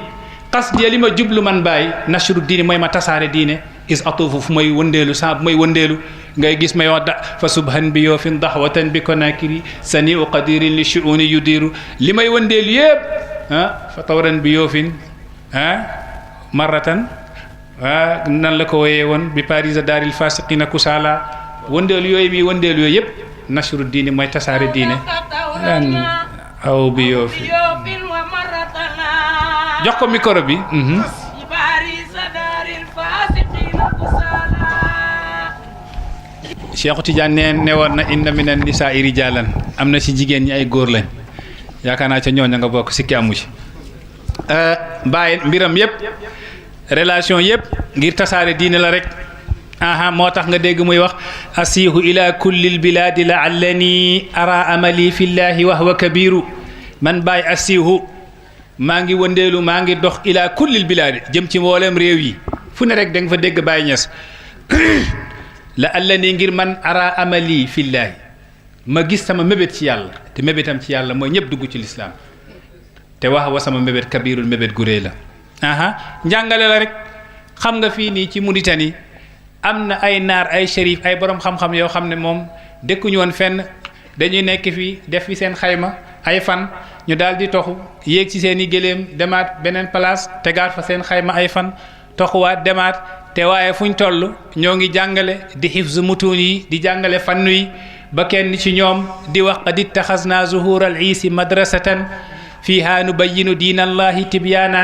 Speaker 3: qasdiya li ma jublu man Baye nashru diini mooy ma tasaare diine is atifu fu may wëndeelu saa bu may wëndeelu ngay gis may wax fa subhan bi yoo fin daxwatan bi konakiri sani u qadirin li shuuni yudiru li may wëndeelu yépp fa tawran bi yoo fin marratan nan la ko woyee woon bi parisa daaril fasiqina kusala wëndeelu yooyu yëpp nashru diini mooy tasaare diine aw bi yoo fi jox ko micro bi Cheikh Tidiane ne woon na inna minan nisaa'i rijaalan am na ci jigéen ñi ay góor lañ yaakaar naa ca ñooña nga bokk sikki amu ci Baye mbiram yëpp relation yëpp ngir tasaare diine la rek moo tax nga dégg muy wax asiihu ila kullil bilaadi laallani ara amali fillahi wa huwa kabiru man Baye asiihu maa ngi wëndeelu maa ngi dox ila kullil bilaadi jëm ci mboolem réew yi fu ne rek da nga fa dégg Baye Niass laallani ngir man ara amali fillahi ma gis sama mébét ci yàlla te mébétam ci yàlla mooy ñëpp dugg ci lislaam te wax wa sama mébét kabirul mébét gu réy la njàngale la rek xam nga fii nii ci Mauritanie am na ay naar ay shérif ay borom xam-xam yoo xam ne moom dëkkuñu woon fenn dañuy nekk fii def fi seen xayma ay fan ñu daal di toxu yéeg ci seen i gëléem demaat beneen place tegaat fa seen xayma ay fan toxuwaat demaat te waaye fu ñu toll ñoo ngi jàngale di xifz mutuun yi di jàngale fannu yi ba kenn ci ñoom di wax qad ittaxasna zuhur al iisi madrasatan fiiha nubayyinu diinallahi tibyaana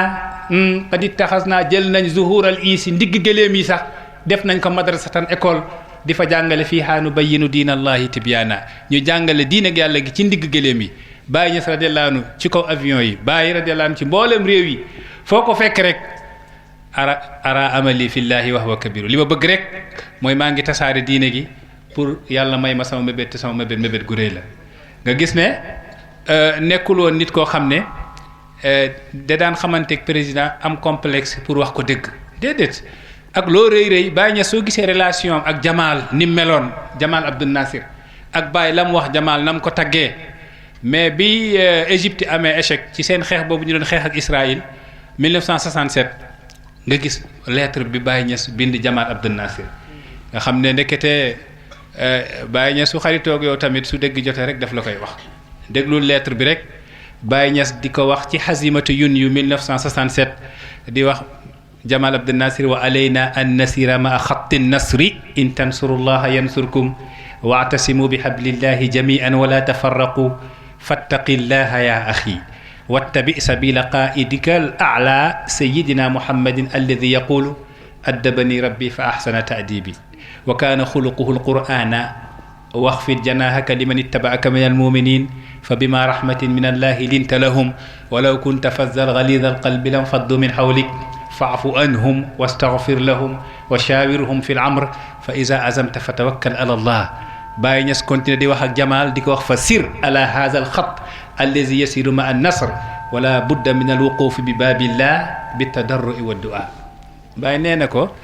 Speaker 3: qad ittaxasnaa jël nañ zuhural iisi ndigg gëléem yi sax def nañ ko madrasatan école di fa jàngale fiiha nubayyinu diinallahi tibyaana ñu jàngale diine ak yàlla gi ci ndigg gëléem yi. Baye Niass radiyallahu anhu ci kaw avion yi Baye radiyallahu anhu ci mboolem réew yi foo ko fekk rek ara amali fillahi wa huwa kabiru li ma bëgg rek mooy maa ngi tasaare diine gi pour yàlla may ma sama mébét te sama mébét gu réy la nga gis ne nekkul woon nit koo xam ne da daan xamanteeg président am complexe pour wax ko dëgg déedéet ak loo rëy Baye Niass soo gisee relation am ak Jamal ni meloon Jamal Abdel Nasser ak Baye la mu wax Jamal nam ko taggee mais bi Égypte amee échec ci seen xeex boobu ñu doon xeex ak Israël 1967 nga gis lettre bi Baye Niass bind Jamal Abdel Nasser nga xam ne ndekete Baye Niass su xaritoog yow tamit su dégg jotee rek daf la koy wax déglul lettre bi rek Baye Niass di ko wax ci xasimatu yun yu 1967 di wax Jamal Abdel Nasser wa alayna an nasira ma xatti nasri in tansurullaha yansurkum waatasimu bi hablillahi jamian wala tafarraqu fattaqillaha ya axi wattabi sabila qaidika al a'la sayidina muhammadin alladi yaqulu addabani rabbi fa ahsana ta'dibi wa kana xuluquhu alqur'ana waxfid janahaka liman ittaba'aka min almuminin fa bima rahmatin min allahi linta lahum walaw kunta fazzan ghalidha alqalbi lam faddu min hawlik fa'fu anhum wastaghfir lahum wa shawirhum fi al-amr fa iza azamta fatawakkal ala allah Baye Niass continue di wax ak Jamal di ko wax fa sir ala hadha alxat allazi yasiru ma an nasr wala budda min alwuqufi bi babillah bi tadarrui wa du'a Baye nee na ko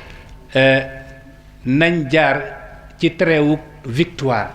Speaker 3: nañ jaar ci tréewug victoire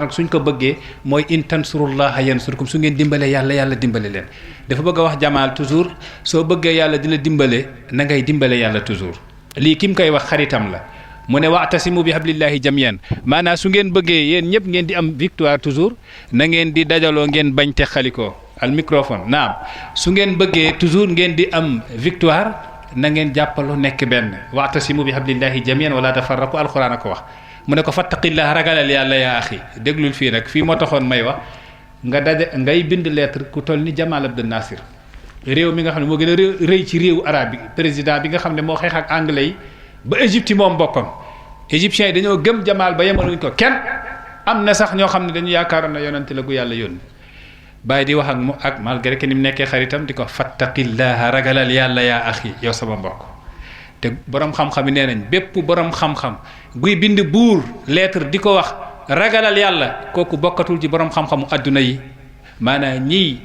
Speaker 3: nag suñ ko bëggee mooy in tansurullaha yansurkum su ngeen dimbale yàlla dimbale leen dafa bëgg a wax Jamal toujours soo bëggee yàlla di la dimbale na ngay dimbale yàlla toujours lii ki mu koy wax xaritam la mu ne wa'tasimu bi hablillahi jamian maanaam su ngeen bëggee yéen ñëpp ngeen di am victoire toujours na ngeen di dajaloo ngeen bañ te xalikoo al microphone naam su ngeen bëggee toujours ngeen di am victoire na ngeen jàppaloo nekk benn wa'tasimu bi hablillahi jamian wala tafarraqu alquran a ko wax mu ne ko fattaqillah ragalal yàlla yaa axi déglul fii nag fii moo taxoon may wax nga ngay bind lettre ku toll ni Jamal Abdel Nasser réew mi nga xam ne moo gën a rëy ci réewu arabe bi président bi nga xam ne moo xeex ak anglais yi ba Égypte moom boppam égyptiens yi dañoo gëm Jamal ba yemaluñ ko kenn am na sax ñoo xam ne dañu yaakaaroon na yonante la gu yàlla yónni bàyyi di wax ak malgré que ni mu nekkee xaritam di ko fattaqillaha ragalal yàlla yaa axi yow sama mbokk te borom xam-xam yi nee nañ bépp borom xam-xam guy bind buur lettre di ko wax ragalal yàlla kooku bokkatul ci borom xam-xamu adduna yi maanaam ñii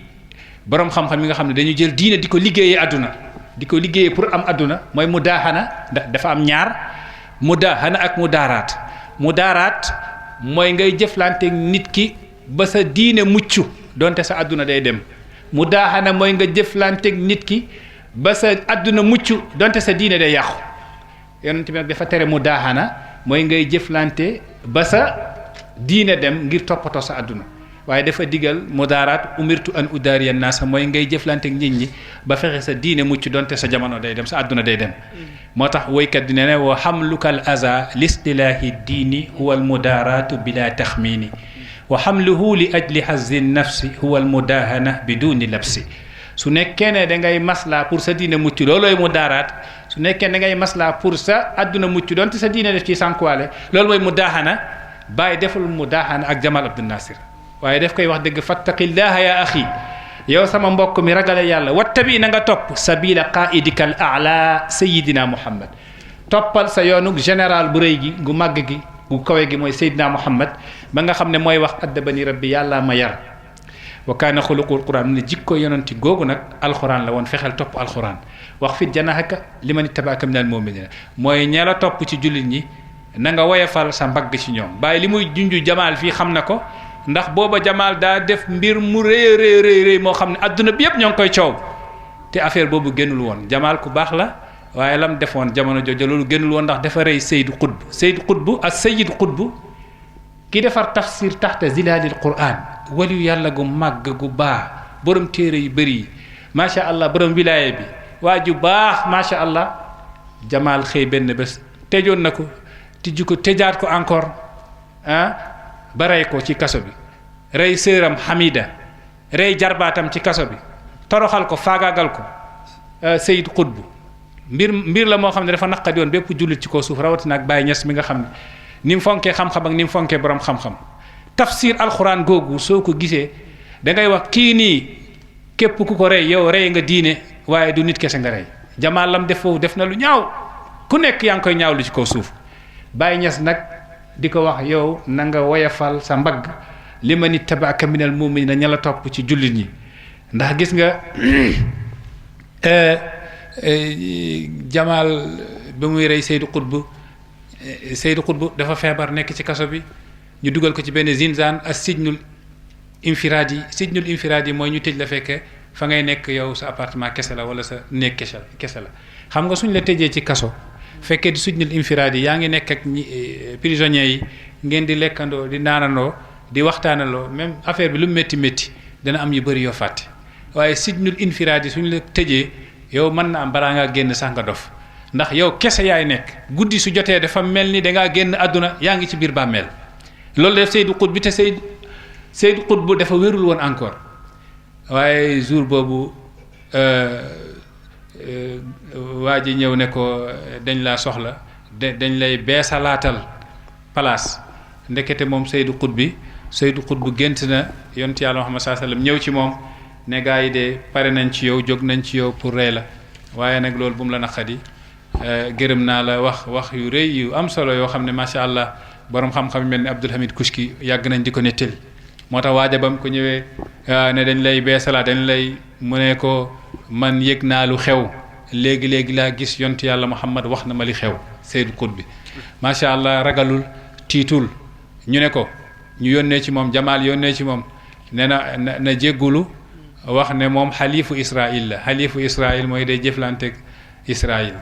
Speaker 3: borom xam-xam yi nga xam ne dañu jël diine di ko liggéeyee adduna di ko liggéeyee pour am adduna mooy mudaaxana ndax dafa am ñaar mudaaxana ak mudaaraat mooy ngay jëflanteeg nit ki ba sa diine mucc donte sa adduna day dem mudaaxana mooy nga jëflanteeg nit ki ba sa adduna mucc donte sa diine day yàqu yonent bi nag dafa tere mudaaxana mooy ngay jëflante ba sa diine dem ngir toppatoo sa adduna waaye dafa digal mudaaraat umirtu an udaariya naasa mooy ngay jëflanteeg nit ñi ba fexe sa diine mucc donte sa jamono day dem sa adduna day dem moo tax woykat di ne wa xamluka al aza listilaahi diini huwa al mudaaraatu bila taxmiini wa xamluhu li ajli hazzi nafsi huwa al mudaahana biduni labsi su nekkee ne da ngay maslaa pour sa diine mucc loolooy mudaaraat su nekkee da ngay maslaa pour sa adduna mucc donte sa diine def ci sànkuwaale loolu mooy mudaahana bàyyi deful mudaahana ak Jamal Abdel Nasser waaye daf koy wax dëgg fattaqillaha ya axi yow sama mbokk mi ragale yàlla wattabi na nga topp sabila qaidika al a'la sayidina muhammad toppal sa yoonu général bu rëy gi gu màgg gi gu kawe gi mooy sayidina muhammad ba nga xam ne mooy wax addabani rabbi yàlla ma yar wa kaana xuluqul quran mu ne jikko yonanti googu nag alquran la woon fexeel topp alquran wax fit janahaka liman ittabaaka minal mu'minina mooy ña la topp ci jullit ñi na nga woyefal sa mbagg ci ñoom bàyyi li muy junju Jamal fii xam na ko ndax booba Jamal daa def mbir mu rëy moo xam ne adduna bi yëpp ñoo ngi koy coow te affaire boobu génnul woon Jamal ku baax la waaye lam defoon jamono jooju loolu génnul woon ndax dafa rëy Seydou Qutb ak Seyyid Qutb ki defar tafsir taxta zilalil Qur'an waliyu yàlla gu màgg gu baax borom téere yu bëri yi macha allah borom wilaya bi waa ju baax macha allah Jamal xëy benn bés tëjoon na ko tijju ko tëjaat ko encore ba rey ko ci kaso bi rey sëram Hamida rey jarbaatam ci kaso bi toroxal ko faagaagal ko Seyd Qutb mbir la moo xam ne dafa naqadi woon bépp jullit ci kaw suuf rawatina ak Baye Niass mi nga xam ne ni mu fonkee xam-xam ak ni mu fonkee borom xam-xam tafsir alxuraan googu soo ko gisee da ngay wax kii nii képp ku ko rey yow rey nga diine waaye du nit kese nga rey Jamaal lam def foofu def na lu ñaaw ku nekk yaa ngi koy ñaaw lu ci kaw suuf Baye Niass nag di ko wax yow na nga woyafal sa mbagg li ma nit tabaaka minal mu'minina ña la topp ci jullit ñi ndax gis nga Jamaal ba muy rey Seydou Qutb dafa feebar nekk ci kaso bi ñu dugal ko ci benn zinzaan ak sijnul infiraadi mooy ñu tëj la fekke fa ngay nekk yow sa appartement kese la wala sa néeg kese la xam nga suñ la tëjee ci kaso fekkee di sijnul infiraadi yaa ngi nekk ak prisonniers yi ngeen di lekkandoo di naanandoo di waxtaanaloo même affaire bi lu métti dana am yu bëri yoo fàtte waaye sijnul infiraadi suñ la tëjee yow mën na am balaa ngaa génn sax nga dof ndax yow kese yaay nekk guddi su jotee dafa mel ni dangaa génn àdduna yaa ngi ci biir bàmmeel loolu def Seydou Qutb bi te Seydou Qutb dafa wérul woon encore waaye jour boobu waa ji ñëw ne ko dañ laa soxla dañ lay beesalaatal place ndekete moom Seydou Qutb gént na yonent Yàlla Muhammad sallallahu alayhi wasallam ñëw ci moom ne gaa yi de pare nañ ci yow jóg nañ ci yow pour rey la waaye nag loolu bu mu la naqadi gërëm naa la wax yu rëy yu am solo yoo xam ne macha allah borom xam-xam yu mel ni Abdul Hamid Kushki yàgg nañ di ko nettali moo tax waaja bam ko ñëwee ne dañ lay beesalaat dañ lay mu ne ko man yëg naa lu xew léegi laa gis yonent Yàlla Muhammad wax na ma li xew Seydou Qutb bi macha allah ragalul tiitul ñu ne ko ñu yónnee ci moom Jamaal yónnee ci moom nee na jéggulu wax ne moom xalifu Israël la xalifu Israël mooy day jëflanteeg Israël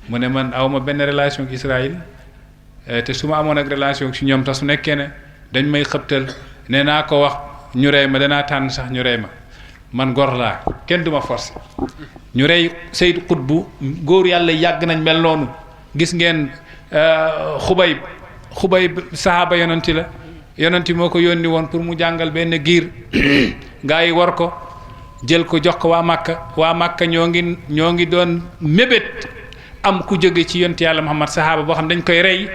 Speaker 3: mu ne man awma benn relation ak Israël te su ma amoon ak relation ci ñoom te su nekkee ne dañ may xëptal nee naa ko wax ñu rey ma danaa tànn sax ñu rey ma man gor laa kenn duma forcé ñu rey Seydou Qutb góor yàlla yàgg nañ mel noonu gis ngeen Xubayb sahaaba yonanti la yonanti moo ko yónni woon pour mu jàngal benn giir gaa yi war ko jël ko jox ko waa Makka ñoo ngi doon mébét am ku jóge ci yonent Yàlla Muhammad sahaaba boo xam dañ koy rey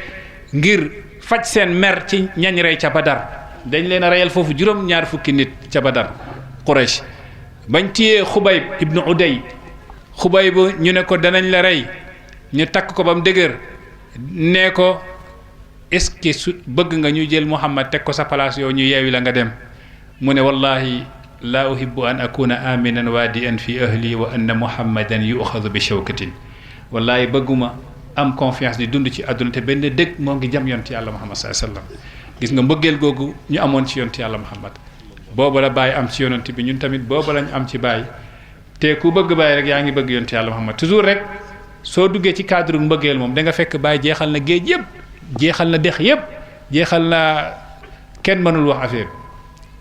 Speaker 3: ngir faj seen mer ci ñañ rey ca Badar dañ leen a reyal foofu juróom-ñaar fukki nit ca Badar Quraysh bañ tiyee Xubayb ibnu Uday Xubayb ñu ne ko danañ la rey ñu takk ko ba mu dëgër nee ko est-ce que su bëgg nga ñu jël Muhammad teg ko sa place yow ñu yeewi la nga dem mu ne wallahi laa uhibbu an akuna aminan waadian fi ahli wa anna muhammadan yu'khadhu bi shawkatin wallahi bëgguma am confiance di dund ci àdduna te benn dëgg moo ngi jam yonent Yàlla Muhammad sallallahu alayhi wasallam gis nga mbëggeel googu ñu amoon ci yonent Yàlla Muhammad booba la bàyyi am ci yonent bi ñun tamit booba lañ am ci bàyyi te ku bëgg bàyyi rek yaa ngi bëgg yonent Yàlla Muhammad toujours rek soo duggee ci cadre mbëggeel moom da nga fekk bàyyi jeexal na géej yëpp jeexal na dex yëpp jeexal na kenn mënul wax affaire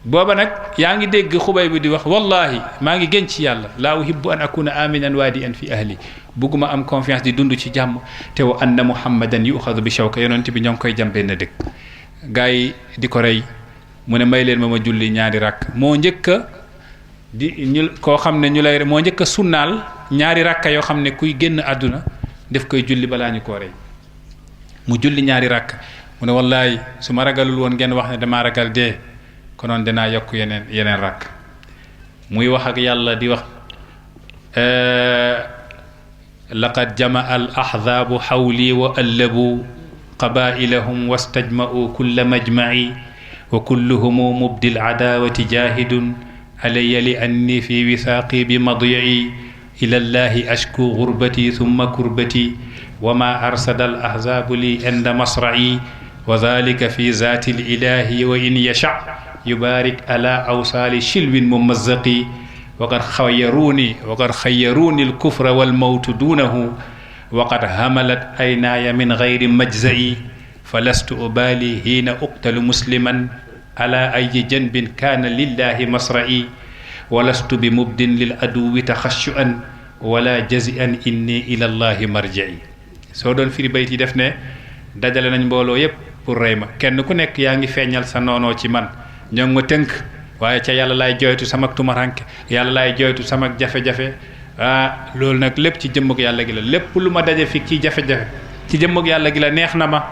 Speaker 3: booba nag yaa ngi dégg Xubay bi di wax wallahi maa ngi gën ci yàlla laa uhibbu an akuna aminan waadian fi ahli bugguma am confiance di dund ci jàmm te wa anna muhammadan yuxadu bi shawka yonent bi ñoo ngi koy jam benn dëkk gars yi di ko rey mu ne may leen ma julli ñaari rakk moo njëkk a koo xam ne ñu lay moo njëkk a sunnaal ñaari rakka yoo xam ne kuy génn àdduna def koy julli balaa ñu koo rey mu julli ñaari rakk mu ne wallahi su ma ragalul woon ngeen wax ne damaa ragal dee konoon danaa yokk yeneen rakk muy wax ak yàlla di wax laqad jamaa al ahzaabu xawli wa allabu qabailahum wastajma'u kulla majma'i wa kulluhumu mubdi al adaawati jaahidun alayya li anni fi wisaaqi bi madi'i ila llahi ashku gurbati thumma kurbati wa ma arsada al ahzaabu li inda masra'i wa dhalika fi zaati al ilahi wa in yasha yubarik ala awsaali shilwin mumazzaqi waqad xayyaruni alkufra walmawtu duunahu waqad hamalat aynaaya min gayri majza'i falastu ubaali hiina uqtalu musliman ala ayi janbin kaana lillahi masra'i walastu bi mubdin lil aduwi taxashu'an wala jazi'an inni ila allahi marja'i soo doon firi bayt yi def ne dajale nañ mbooloo yépp pour rey ma kenn ku nekk yaa ngi feeñal sa noonoo ci man ñoo ngi ma tënk waaye ca yàlla laay jooytu sama tumaranke yàlla laay jooytu sama jafe-jafe loolu nag lépp ci jëmmug yàlla gi la lépp lu ma daje fi ci jafe-jafe ci jëmmug yàlla gi la neex na ma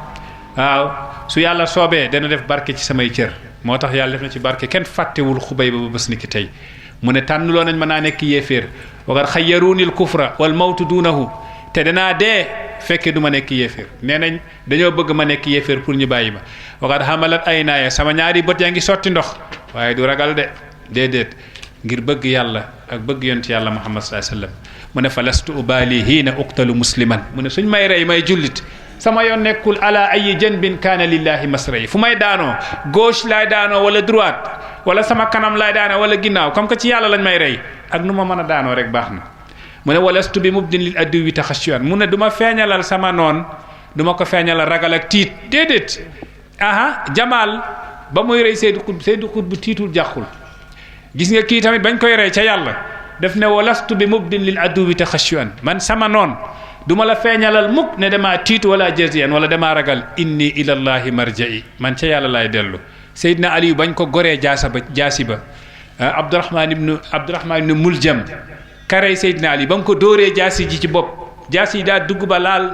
Speaker 3: waaw su yàlla soobee dana def barke ci samay cër moo tax yàlla def na ci barke kenn fàttewul xubay ba bés ni ki tey mu ne tànnuloo nañ mën naa nekk yéeféer waqad xayyaruunil kufra wal mawtu duunahu te danaa dee fekke du ma nekk yéeféer nee nañ dañoo bëgg ma nekk yéeféer pour ñu bàyyi ma waqad hamalat aynaaya sama ñaari bët yaa ngi sotti ndox waaye du ragal de déedéet ngir bëgg yàlla ak bëgg yonent yàlla muhammad sallallahu alayhi wasallam mu ne fa lastu ubaali hiina uqtalu musliman mu ne suñ may rey may jullit sama yoon nekkul ala ayi janbin kaana lillahi masrayi fu may daanoo gauche laay daanoo wala droite wala sama kanam laay daanoo wala ginnaaw comme que ci yàlla lañ may rey ak nu ma mën a daanoo rek baax na mu ne walastu bi mubdin lil aduwi taxashuan mu ne du ma feeñalal sama noon du ma ko feeñalal ragal ak tiit déedéet jamaal ba muy rey Seydou Xutb bu tiitul jàqul gis nga kii tamit bañ koy rey ca yàlla def ne walastu bi mubdin lil aduwi taxashuan man sama noon duma la feeñalal mukk ne damaa tiit wala jaziyan wala damaa ragal inni ilallahi marja'i man ca yàlla laay dellu Seydina Aliyu bañ ko goree jaasi ba Abdurahman ibnu Muljam karey Seydina Ali ba mu ko dóoree jaasi ji ci bopp jaasi daa dugg ba laal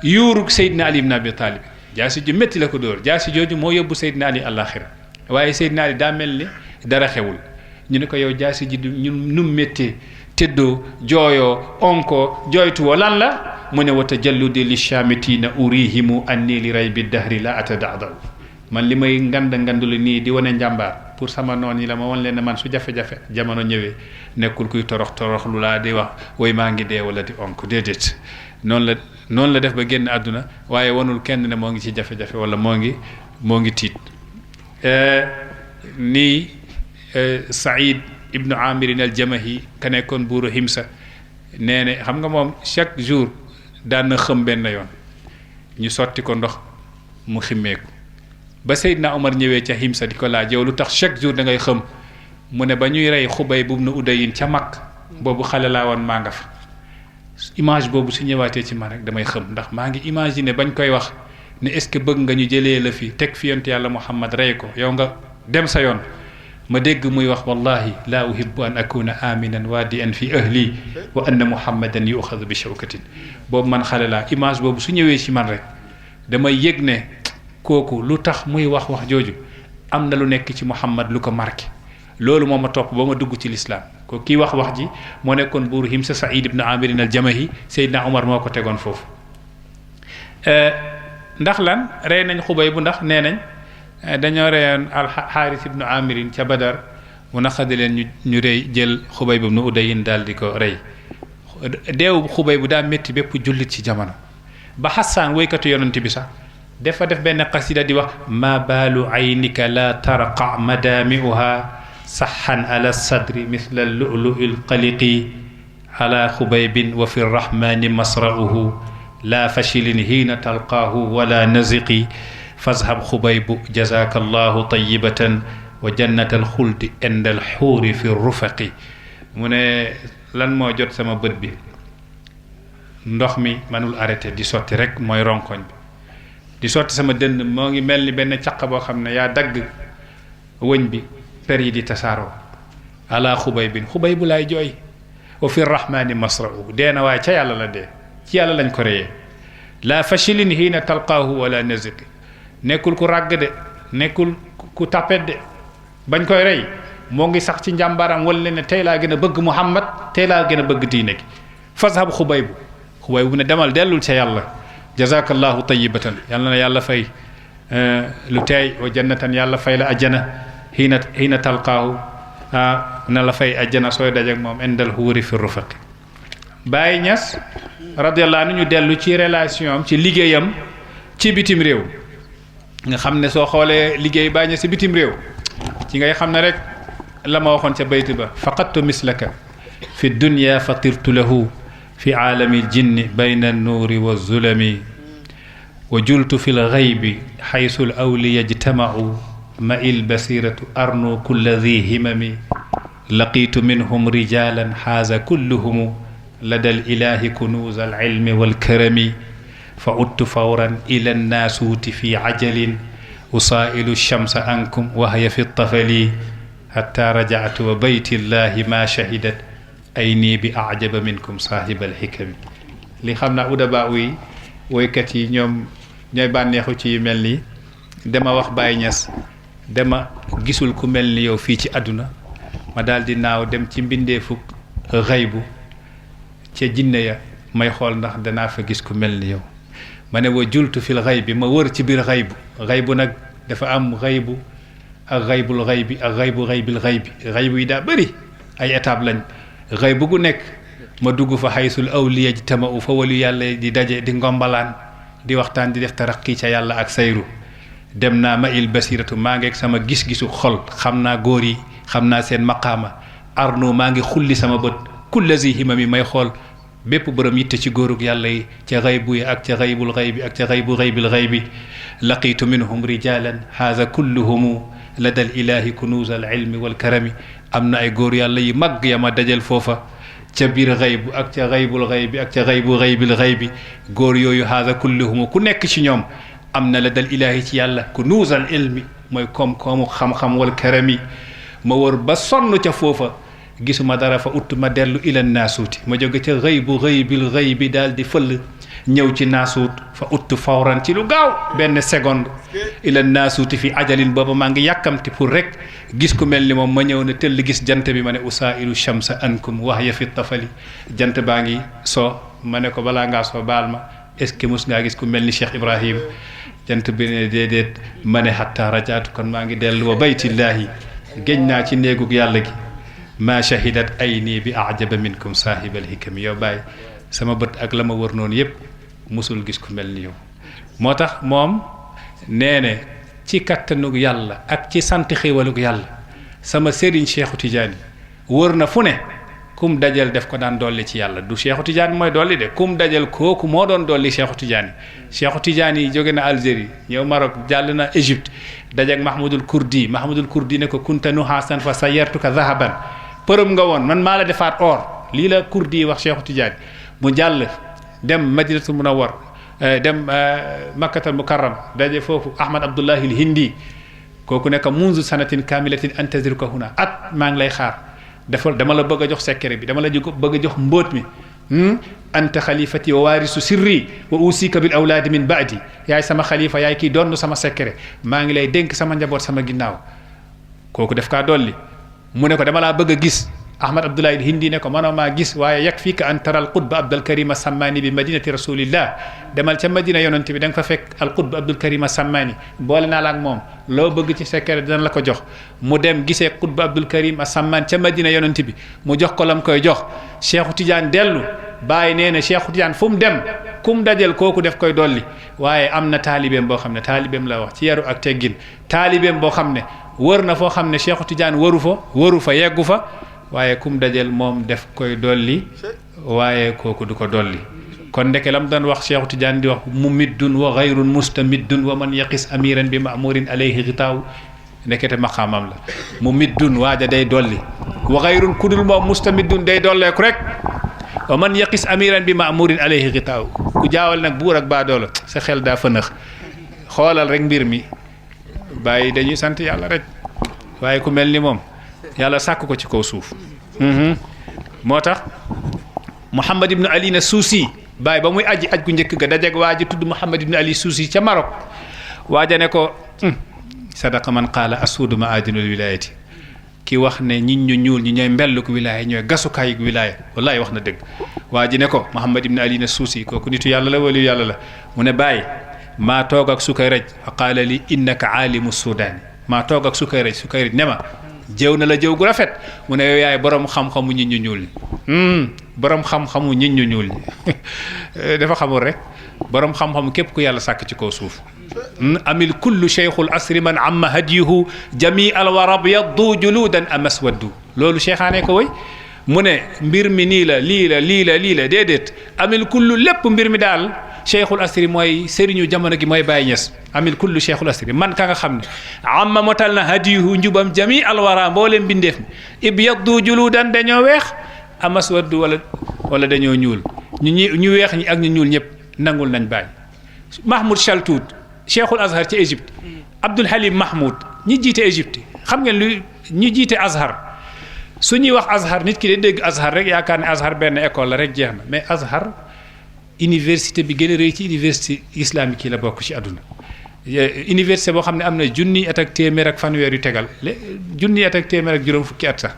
Speaker 3: yuuru Seydina Ali ibn Abi Talib jaasi ji métti la ko dóor jaasi jooju moo yóbbu Seydina Ali àllaaxira waaye Seydina Ali daa mel ni dara xewul ñu ne ko yow jaasi ji ñun num méttee teddoo jooyoo onko jooytuwoo lan la mu ne wa tajalludi li shaamitina urihimu anni li raybi dahri la atadadaw man li may ngandulu nii di wane njàmbaar pour sama noon yi la ma wan leen ne man su jafe-jafe jamono ñëwee nekkul kuy torox lu laa di wax woy maa ngi dee wala di onk déedéet noonu la def ba génn àdduna waaye wanul kenn ne moo ngi ci jafe-jafe wala moo ngi tiit nii Saïd ibnu amirin al jamahi ka nekkoon buuru Himsa nee ne xam nga moom chaque jour daan na xëm benn yoon ñu sotti ko ndox mu ximmeeku ba Seydina Omar ñëwee ca Himsa di ko laaj yow lu tax chaque jour da ngay xëm mu ne ba ñuy rey Xubayb ibnu Udayin ca mag boobu xale laa woon maa nga fa image boobu su ñëwaatee ci man rek damay xëm ndax maa ngi imaginer bañ koy wax ne est-ce que bëgg nga ñu jëlee la fi teg fi yonent yàlla Muhammad rey ko yow nga dem sa yoon ma dégg muy wax wallahi laa uhibbu an akuna aminan waadian fi ahli wa anna muhammadan yuxadu bi shawkatin boobu man xale laa image boobu su ñëwee ci man rek damay yëg ne kooku lu tax muy wax jooju am na lu nekk ci Muhammad lu ko marqué loolu moo ma topp ba ma dugg ci lislaam ko kii wax ji moo nekkoon buuru Himsa Saïd ibn Amirin al Jamahi Seydina Omar moo ko tegoon foofu ndax lan rey nañ Xubayb bu ndax nee nañ dañoo reyoon alxaaris ibnu amirin ca Badar mu naqadi leen ñu rey jël Xubayb ibnu Udayin daal di ko rey deewu Xubayb bu daa métti bépp jullit ci jamono ba Xasaan woykatu yonent bi sax dafa def benn qasida di wax ma baalu aynika la tarqa madamiuha saxan ala sadri mithla lulu'i lqaliqi ala Xubaybin wa fi rrahmani masra'uhu la fashilin hiina talqaahu wala naziqi fazhab Xubaybu jazaka allahu tayyibatan wa jannat alxuldi inda alxuuri fi rufaqi mu ne lan moo jot sama bët bi ndox mi manul arrêté di sotti rek mooy ronkoñ bi di sotti sama dënn moo ngi mel ni benn caq boo xam ne yaa dagg wëñ bi per yi di tasaaroo ala Xubaybin Xubaybu laay jooy wa fi rahmani masra'u dee na waaye ca yàlla la dee ci yàlla lañ ko reyee la fashilin hiina talqaahu wala naziqi nekkul ku ràgg de nekkul ku tapet de bañ koy rey moo ngi sax ci njàmbaaram wala ne tey laa gën a bëgg Muhammad tey laa gën a bëgg diine gi fashab Xubaybu ne demal dellul ca yàlla jazakallahu tayyibatan yàlla na yàlla fay lu teey wa jannatan yàlla fay la ajjana hiina talqaahu na la fay ajjana sooy dajak moom indal huuri fi rufaqi Baye Niass radiyallahu anhu ñu dellu ci relation am ci liggéeyam ci bitim réew nga xam ne soo xoolee liggéey Baye Niass ci bitim réew ci ngay xam ne rek la ma waxoon ca bayt ba faqadtu mislaka fi dunya fatirtu lahu fi aalami ljinni bayna annuuri walzulami wa jultu fi lgaybi xaysu alawliya ijtamau ma'i lbasiratu arnu kulla di himami laqitu minhum rijalan xaaza kulluhum lada alilahi kunuuza alcilmi walkarami fa udtu fawran ila annaasuuti fi cajalin usailu shamsa ankum wa hiya fi tafali hatta raja'tu wa bayti llahi ma shahidat ayni bi a'jaba minkum sahibal hikami li xam naa udaba yi woykat yi ñoom ñooy bànneexu ci mel ni dama wax Baye Niass dama gisul ku mel ni yow fii ci àdduna ma daal di naaw dem ci mbindeefu xaybu ca jinne ya may xool ndax danaa fa gis ku mel ni yow ma ne wa jultu fil xaybi ma wër ci biir xaybu nag dafa am xaybu ak xaybul xaybi ak xaybu xaybil xaybi xaybu yi daa bëri ay étape lañ xaybu gu nekk ma dugg fa xaysul awliya ji tama u fa walu yàlla di daje di ngombalaan di waxtaan di def taraqi ca yàlla ak sayru dem naa ma il basiratu maa ngi ak sama gis-gisu xol xam naa góor yi xam naa seen maqaama arno maa ngi xulli sama bët kullazi himami may xool bépp borom yitte ci góorug yàlla yi ca xaybu yi ak ca xaybul xaybi ak ca xaybu xaybil xaybi laqitu minhum rijalan haza kulluhumu lada al ilahi kunuuz al ilmi wal karami am na ay góor yàlla yi mag ya ma dajal foofa ca biir xaybu ak ca xaybul xaybi ak ca xaybu xaybil xaybi góor yooyu haza kulluhumu ku nekk ci ñoom am na lada al ilahi ci yàlla kunuuz al ilmi mooy koom-koomu xam-xam wal karami ma wër ba sonn ca foofa gisuma dara fa ut ma dellu ila naasuuti ma jóge ca xaybu xaybil xaybi daal di fëll ñëw ci naasuut fa ut fawran ci lu gaaw benn seconde ila naasuuti fi ajalin booba maa ngi yàkkamti pour rek gis ku mel ni moom ma ñëw ne tëll gis jant bi ma ne usailu shamsa ankum wahya fi tafali jant baa ngi soo ma ne ko balaa ngaa soo baal ma est-ce que mos ngaa gis ku mel ni Cheikh Ibrahim jant bi ne déedéet ma ne hatta rajaatu kon maa ngi dellu wa baytillaahi géñ naa ci néegug yàlla gi ma shahidat ayni bi ajaba minkum saahibal hikami yow bàyyi sama bët ak la ma wër noonu yépp musul gis ku mel ni yow moo tax moom nee ne ci kattanug yàlla ak ci sant xéewalug yàlla sama sëriñ Cheikhu Tidiane wër na fu ne kum dajal def ko daan dolli ci yàlla du Cheikhu Tidiane mooy dolli de kum dajal kooku moo doon dolli Cheikhu Tidiane Cheikhu Tidiane yi jóge na Algérie ñëw Maroc jàll na Égypte dajak Mahmoudul Kurdi ne ko kunta nuhaasan fa sayartuka zahaban përëm nga woon man maa la defaat or lii la Kurdi wax Cheikhu Tidiane mu jàll dem Madinatul Munawwar dem Makkatal Mukarram daje foofu Ahmad Abdullahi al Hindi kooku nekk munzu sanatin kamilatin antaziruka huna at maa ngi lay xaar dama la bëgg a jox secret bi dama la bëgg a jox mbóot mi anta xalifati wa waarisu sirri wa usika bil awlaadi min baadi yaay sama xalifa yaay kii doon sama secret maa ngi lay dénk sama njaboot sama ginnaaw kooku def kaa dolli mu ne ko dama laa bëgg a gis Ahmad Abdullahi al Hindi ne ko manoo maa gis waaye yakfika an tara al qutb Abdul Karim Sammani bi madinati rasulillah demal ca madina yonent bi da nga fa fekk al qutb Abdul Karim Sammani boole naa la ak moom loo bëgg ci secret dina la ko jox mu dem gisee qutb Abdul Karim Sammani ca madina yonent bi mu jox ko lam koy jox Cheikhu Tidiane dellu bàyyi nee na Cheikhu Tidiane fu mu dem kum dajel kooku def koy dolli waaye am na taalibeem boo xam ne taalibeem la wax ci yaru ak teggin taalibeem boo xam ne wër na foo xam ne Cheikhu Tidiane waru fa yeggu fa waaye kum dajel moom def koy dolli waaye kooku du ko dolli kon ndeke lam doon wax Cheikhu Tidiane di wax mumiddun wa gayrun mustamiddun wa man yaqis amiran bi maamurin alayhi xitaaw ndekete maqaamam la mumiddun waaja day dolli wa gayrun kudul moom mustamiddun day dolleeku rek wa man yaqis amiran bi maamurin alayhi xitaaw ku jaawal nag buur ak baadoola sa xel daa fënax xoolal rek mbir mi bàyyi dañuy sant yàlla rek waaye ku mel ni moom yàlla sàkk ko ci kaw suuf moo tax Mouhamad ibn Ali na Suusi bàyyi ba muy aj gu njëkk ga dajeg waa ji tudd Mouhamad ibn Ali Suusi ca Maroc waaja ne ko sadaqa man qaala asuudu maadinul wilayati ki wax ne ñit ñu ñuul ñi ñooy mbelluk wilaya ñooy gasukaayug wilaya wallahi wax na dëgg waa ji ne ko Mouhamad ibn Ali na Suusi kooku nitu yàlla la waliyu yàlla la mu ne bàyyi maa toog ak Sukayraj fa qaala li innaka aalimu sudaani maa toog ak Sukayraj ne ma jëw na la jëw gu rafet mu ne yow yaay borom xam-xamu ñit ñu ñuul ñi borom xam-xamu ñit ñu ñuul ñi dafa xamul rek borom xam-xamu képp ku yàlla sàkk ci kaw suuf amil kullu cheikhul asri man amma hadiyuhu jami al warab yaddu juludan amas waddu loolu cheikhaane ko woy mu ne mbir mi nii la lii la déedéet amil kullu lépp mbir mi daal cheikhul asri mooy sëriñu jamono gi mooy Baye Niass amil kullu cheikhul asri man ka nga xam ne amma motal na hadiyuhu njubam jami alwara mboolem bindeef mi ibyaddu juludan dañoo weex amas waddu wala dañoo ñuul ñu weex ñi ak ñu ñuul ñëpp nangul nañ Baye Mahmoud Chaltout cheikhul azhar ci Égypte Abdul Halim Mahmoud ñi jiite Égypte xam ngeen lu ñi jiite Azhar su ñuy wax Azhar nit ki day dégg Azhar rek yaakaar ne Azhar benn école la rek jeex na mais Azhar université bi gën a rëy ci université islamique yi la bokk ci àdduna université boo xam ne am na junni at ak téeméer ak fanweer yu tegal junni at ak téeméer ak juróom fukki at sax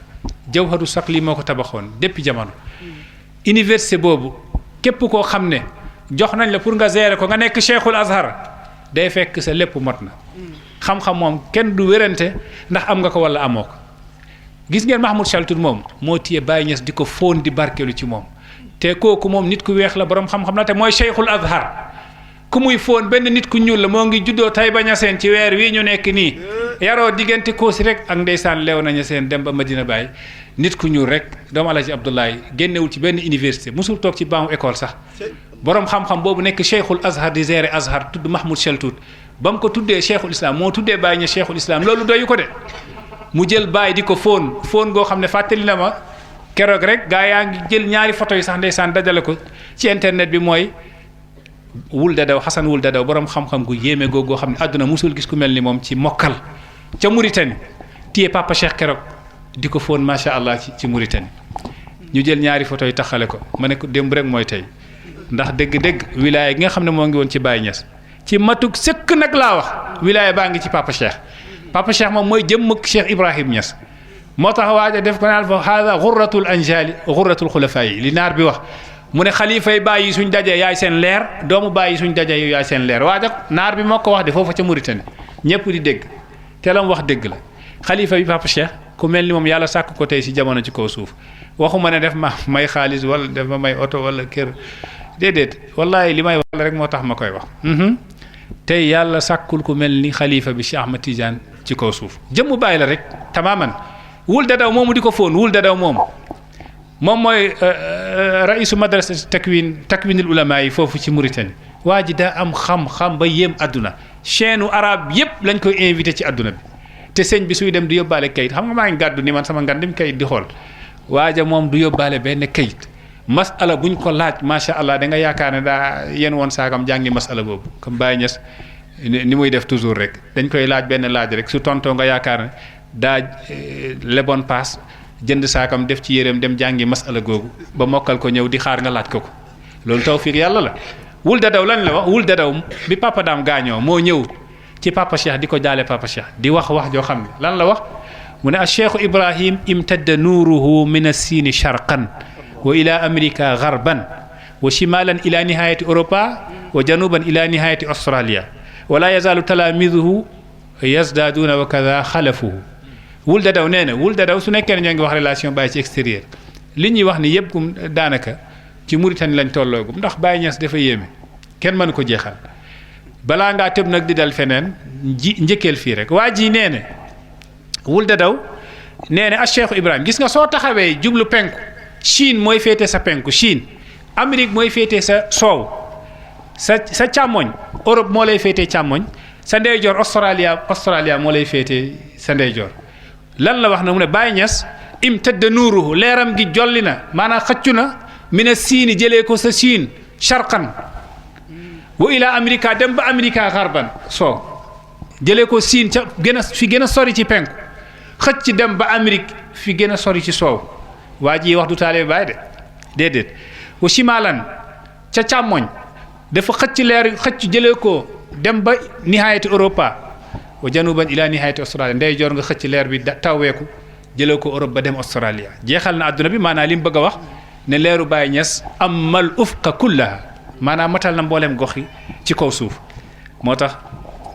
Speaker 3: Jawharu Saqli moo ko tabaxoon depuis jamono université boobu képp koo xam ne jox nañ la pour nga gérer ko nga nekk Cheikhul Azhar day fekk sa lépp mot na xam-xam moom kenn du wérante ndax am nga ko wala amoo ko gis ngeen Mahmoud Chaltout moom moo téye Baye Niass di ko fóon di barkeelu ci moom te kooku moom nit ku weex la borom xam-xam la te mooy Cheikhul Azhar ku muy fóon benn nit ku ñuul la moo ngi juddoo Taïba Niassène ci weer wii ñu nekk nii yaroo diggante Koosi rek ak ndeysaan Léona Niassène dem ba Medina Baye nit ku ñuul rek doomu Alaaji Abdoulaye génnewul ci benn université musul toog ci banc école sax borom xam-xam boobu nekk Cheikhul Azhar di gérer Azhar tudd Mahmoud Chaltout ba mu ko tuddee Cheikhul Islam moo tuddee Baye Niass Cheikhul Islam loolu doyu ko de mu jël Baye di ko fóon goo xam ne fàttali na ma keroog rek gaa yaa ngi jël ñaari photo yi sax ndeysaan dajale ko ci internet bi mooy Wul Dadaw Hassan Wul Dadaw borom xam-xam gu yéeme goo xam ne àdduna musul gis ku mel ni moom ci mokkal ca Mauritanie téye Papa Cheikh keroog di ko fóon macha allah ci Mauritanie ñu jël ñaari photo yi taxale ko ma ne ko démb rek mooy tey ndax dëgg-dëgg wilaya gi nga xam ne moo ngi woon ci Baye Niass ci matuk sëkk nag laa wax wilaya baa ngi ci Papa Cheikh moom mooy jëmm Cheikh Ibrahim Niass moo tax waaja def ko naan fa haada xurratul anjali xurratul xulafaa yi li naar bi wax mu ne xalifa yi Baye yi suñ dajee yaay seen leer doomu Baye yi suñ dajee yaay seen leer waaja naar bi moo ko wax de foofu ca Mauritanie ñëpp di dégg te la mu wax dëgg la xalifa bi Papa Cheikh ku mel ni moom yàlla sàkk ko tey si jamono ci kaw suuf waxuma ne def ma may xaalis wala def ma may oto wala kër déedéet wallahi li may wax rek moo tax ma koy wax tey yàlla sàkkul ku mel ni xalifa bi Cheikh Ahmad Tidiane ci kaw suuf jëmmu Baye la rek tamaman Wul Dadaw moomu di ko fóon Wul Dadaw moom mooy raisu madrasa takwinil ulama yi foofu ci Mauritanie waa ji daa am xam-xam ba yéem àdduna chaîne arabe yépp lañ koy invité ci àdduna bi te sëñ bi suy dem du yóbbaale kayit xam nga maa ngi gàddu ni man sama ngandim kayit di xool waaja moom du yóbbaale benn kayit masala buñ ko laaj macha allah da nga yaakaar ne daa yéen woon saagam jàngi masala boobu comme Baye Niass ni muy def toujours rek dañ koy laaj benn laaj rek su tontoo nga yaakaar ne daa lebon paas jënd saakam def ci yéreem dem jàngi masala googu ba mokkal ko ñëw di xaar nga laaj ko loolu tawfiq yàlla la Wul Dadaw lañ la wax Wul Dadaw bi Papa Dam gaañoo moo ñëw ci Papa Cheikh di ko jaale Papa Cheikh di wax joo xam ne lan la wax mu ne a Cheikhu Ibrahim imtadda nuuruhu min as-siini sharqan wa ila america garban wa shimalan ila nihayati europa wa januban ila nihayati australia wala yazalu talamiduhu yazdaaduna wa kada xalafuhu Wul Dadaw nee na Wul Dadaw su nekkee ne ñoo ngi wax relation Baye ci extérieur li ñuy wax ni yëpp gum daanaka ci Mauritanie lañ tolloogum ndax Baye Niass dafa yéeme kenn mënu ko jeexal balaa ngaa tëb nag di dal feneen njëkkeel fii rek waa ji nee na Wul Dadaw nee na a Cheikh Ibrahim gis nga soo taxawee jublu penku Chine mooy féete sa penku Chine Amérique mooy féete sa soow sa càmmoñ Europe moo lay féete càmmoñ sa ndeyjoor Australia moo lay féete sa ndeyjoor lan la wax na mu ne Baye Niass imtadda nuuruhu leeram gi jolli na maanaam xëccu na mina siini jëlee ko sa Chine sharqan wa ila Amerika dem ba Amerika xarban soo jëlee ko Chine ca fi gën a sori ci penku xëcc dem ba Amérique fi gën a sori ci soow waa ji wax du taalibe Baay de déedéet wa shimalan ca càmmoñ dafa xëcc leer xëcc jëlee ko dem ba nihayati Europa wa januban ila nihayati Australia ndey joor nga xëcc leer bi tawweeku jëlee ko Europe ba dem Australia jeexal na adduna bi maanaam li mu bëgg a wax ne leeru Baye Niass amal ufqa kullaha maanaam matal na mboolem gox yi ci kaw suuf moo tax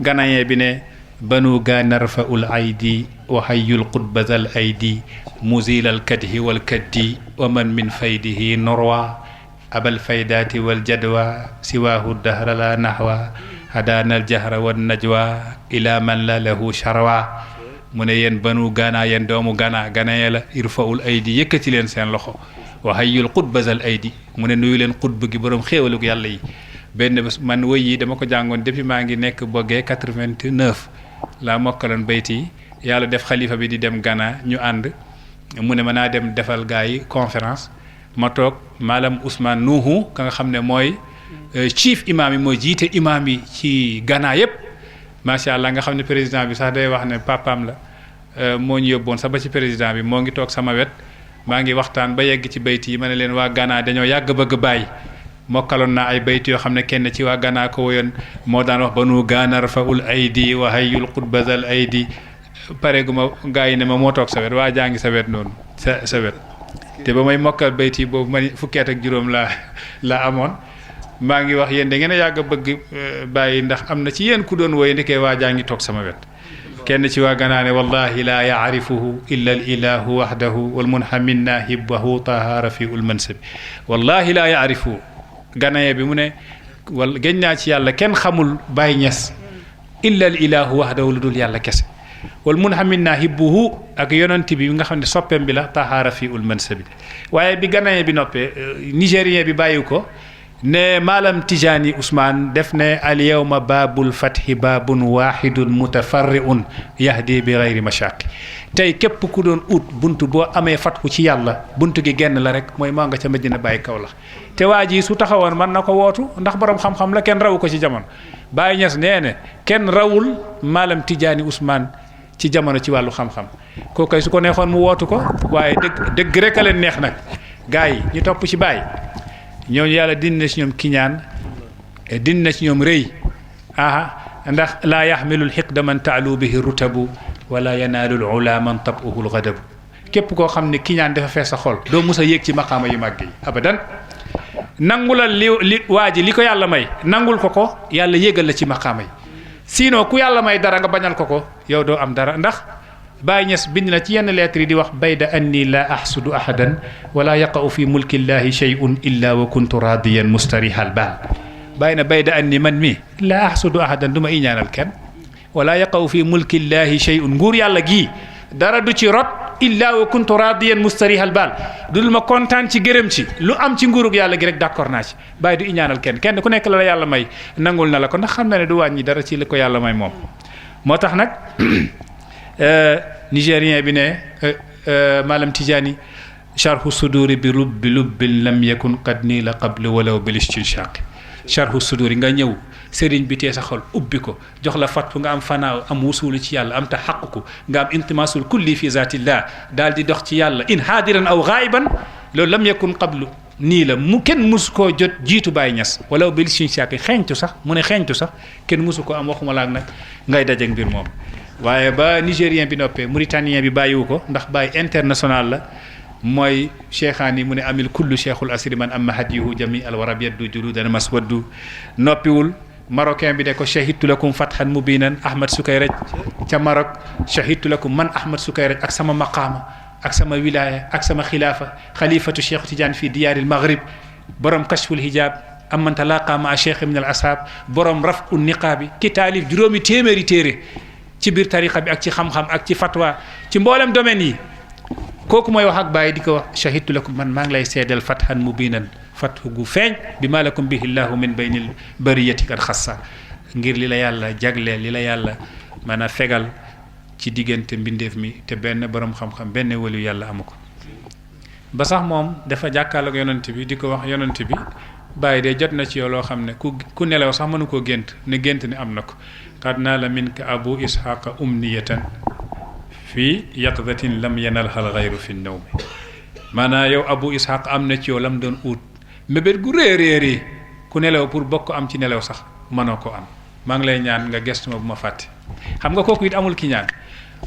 Speaker 3: ganaye bi ne banu gaana rafaul aydi wa hayyul qutbazal aydi muzilal kadhi wal kaddi wa man min faydihi norwa abal faydati wal jadwa siwahu dahra la nahwa hadana al jahra wan najwa ila man la lahu sharwa mu ne yéen banu gaana yéen doomu ganaye la irfaul aydi yëkkati leen seen loxo wa hayyul qutbazal aydi mu ne nuyu leen xutb gi borom xéewalug yàlla yi benn bés man woy yi dama ko jàngoon depuis maa ngi nekk boggee 89 laa mokkaloon bayti yi yàlla def xalifa bi di dem Ghana ñu ànd mu ne ma naa dem defal gaa yi conférence ma toog maalam Ousmane Nuuhu ka nga xam ne mooy chief imam yi mooy jiite imam yi ci Ghana yépp macha allah nga xam ne président bi sax day wax ne papaam la moo ñu yóbboon sax ba ci président bi moo ngi toog sama wet maa ngi waxtaan ba yegg ci bayt yi ma ne leen waa Ghana dañoo yàgg bëgg bàyyi mokkaloon naa ay bayt yoo xam ne kenn ci waa Ghana ko woyoon moo daan wax banu Ghana rafaul aydi wa hayyul qutbazal aydi pare gu ma gaa yi ne ma moo toog sa wet waa jaa ngi sa wet noonu sa wet te ba may mokkal bayt yi boobu man fukki at ak juróom laa amoon maa ngi wax yéen da ngeen a yàgg a bëgg bàyyi ndax am na ci yéen ku doon woy ndekee waa jaa ngi toog sama wet kenn ci waa Ghana ne wallahi la yaarifuhu illa al ilahu wahdahu wal munhaminna hibbahu taha rafiul mansabi wallahi la yaarifuhu Ghanais bi mu ne wala géñ naa ci yàlla kenn xamul Baye Niass illa al ilahu wahdahu lu dul yàlla kese wal munhaminna hibbuhu ak yonent bi nga xam ne soppeem bi la taha rafiul mansabi waaye bi Ghanais bi noppee nigérien bi bàyyi ko ne maalam Tijani Ousmane def ne al yawma baabul fathi baabun wahidun mutafarriun yahdi bi gayri mashaqi tey képp ku doon ut buntu boo amee fathu ci yàlla buntu gi genn la rek mooy maa nga ca Medina Baye kaw la te waa ji su taxawoon mën na ko wootu ndax borom xam-xam la kenn rawu ko ci jamono Baye Niass nee ne kenn rawul maalam Tijani Ousmane ci jamono ci wàllu xam-xam kooku kay su ko neexoon mu wootu ko waaye dëgg rek a leen neex nag gars yi ñu topp ci Baye ñooñu yàlla dindi na ci ñoom kiñaan dindi na ci ñoom rëy ndax laa yaxmilul xiqda man taalu bihi rutabu wala yanaalul ula man tabuhu lgadabu képp koo xam ne kiñaan dafa fees sa xol doo mus a yéeg ci maqaama yu màgg yi abadan nangulal li waa ji li ko yàlla may nangul ko yàlla yéegal la ci maqaama yi sinon ku yàlla may dara nga bañal ko yow doo am dara ndax Baye Niass bind na ci yenn lettre yi di wax bayda anni la ahsudu ahadan wala yaqa'u fi mulki llahi shay'un illa wa kuntu radiyan mustarihal baal bàyyi na bayda anni man mi la ahsudu ahadan du ma iñaanal kenn wala yaqa'u fi mulki llahi shay'un nguur yàlla gii dara du ci rot illa wa kuntu radiyan mustarihal baal dul ma kontaan ci gërëm ci lu am ci nguurug yàlla gi rek d'accord naa ci bàyyi du iñaanal kenn ku nekk la yàlla may nangul na la ko ndax xam na ne du wàññi dara ci li ko yàlla may moom moo tax nag nigérien bi ne maalam Tijani sharhu suduri bi lubbin lam yakun qad niila qablu walaw bil istinshaq sharhu suduri nga ñëw sëriñ bi tee sa xol ubbi ko jox la fatfu nga am fanaaw am wusulu ci yàlla am taxaquku nga am intimasul kulli fi zatillah daal di dox ci yàlla in haadiran aw ghaiban loolu lam yakun qablu nii la mu kenn musu koo jot jiitu Baye Niass walaw bil istinshaq xeeñtu sax mu ne xeeñtu sax kenn musu ko am waxuma laak nag ngay dajeeg mbir moom waaye ba nigérien bi noppee mauritanien bi bàyyiwu ko ndax Baye international la mooy cheikhaan yi mu ne amil kullu cheikhul asri man amma hadiyu jami al warab yaddu juludan maswaddu noppiwul marocain bi ne ko shahidtu lakum fathan mubinan Ahmad Sukayraj ca Maroc shahidtu lakum man Ahmad Sukayraj ak sama maqaama ak sama wilaya ak sama xilaafa xalifatu Cheikh Tidiane fii diyaaril maghrib borom kashful hijab amman talaqa ma cheikh min al ashab borom rafu niqaabi ki taalif juróomi téeméeri téere ci biir tariqa bi ak ci xam-xam ak ci fatwa ci mboolem domaine yi kooku mooy wax ak Baye di ko wax shahidtu lakum man maa ngi lay seedal fathan mubinan fathu gu feeñ bi ma lakum bihi llahu min baynil bariyati kad xassa ngir li la yàlla jagleel li la yàlla mën a fegal ci diggante mbindeef mi te benn borom xam-xam benn waliyu yàlla amu ko ba sax moom dafa jàkkaarloog yonent bi di ko wax yonent bi Baye de jot na ci yow loo xam ne ku nelaw sax mënu koo gént ne gént ne am na ko qad naala minka abu ishaqa umniyatan fii yaqdatin lam yanalha al ghayru fi nawmi maanaam yow abu ishaq am na ci yow lam doon ut mébét gu réeréeri ku nelaw pour bokk am ci nelaw sax mënoo ko am maa ngi lay ñaan nga gestu ma bu ma fàtte xam nga kooku it amul ki ñaan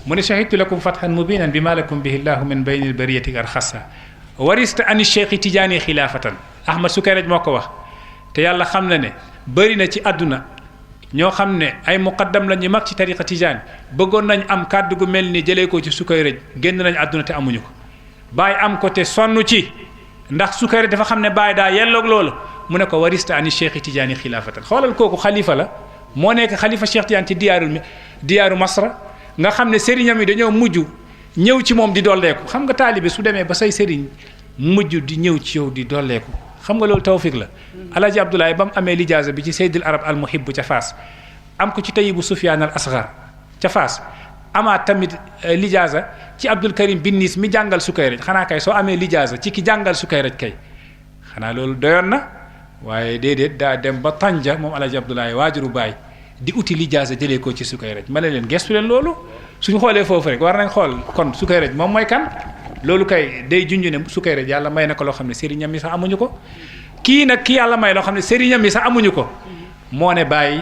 Speaker 3: mu ne shahidtu lakum fathan mubinan bi ma lakum bihi llahu min baynil bariyati ar xassa warista ani cheikh Tidiane xilaafatan Ahmad Sukayraj moo ko wax te yàlla xam na ne bëri na ci àdduna ñoo xam ne ay muqaddam la ñu mag ci tariqa Tidiane bëggoon nañ am kàddu gu mel ni jëlee ko ci Sukayraj génn nañ àdduna te amuñu ko Baye am ko te sonn ci ndax Sukayraj dafa xam ne Baye daa yelloog loolu mu ne ko warista ani cheikh Tidiane xilaafatan xoolal kooku xalifa la moo nekk xalifa Cheikh Tidiane ci diyaaru Masra nga xam ne sëriñam yi dañoo mujj ñëw ci moom di dolleeku xam nga taalibe su demee ba say sëriñ mujj di ñëw ci yow di dolleeku xam nga loolu tawfiq la Alaaji Abdoulaye ba mu amee lijaasa bi ci Seydil Arab al Muhib ca Faas am ko ci Tayibu Sufyaan al Asgar ca Faas amaat tamit lijaasa ci Abdul Karim bin Niis mi jàngal Sukayraj xanaa kay soo amee lijaasa ci ki jàngal Sukayraj kay xanaa loolu doyoon na waaye déedéet daa dem ba Tanja moom Alaaji Abdoulaye waajuru Baay di uti lijaasa jëlee ko ci Sukayraj ma ne leen gestu leen loolu suñu xoolee foofu rek war nañ xool kon Sukayraj moom mooy kan loolu kay day junj ne Sukayraj yàlla may na ko loo xam ne sëriñam yi sax amuñu ko kii nag ki yàlla may loo xam ne sëriñam yi sax amuñu ko moo ne bàyyi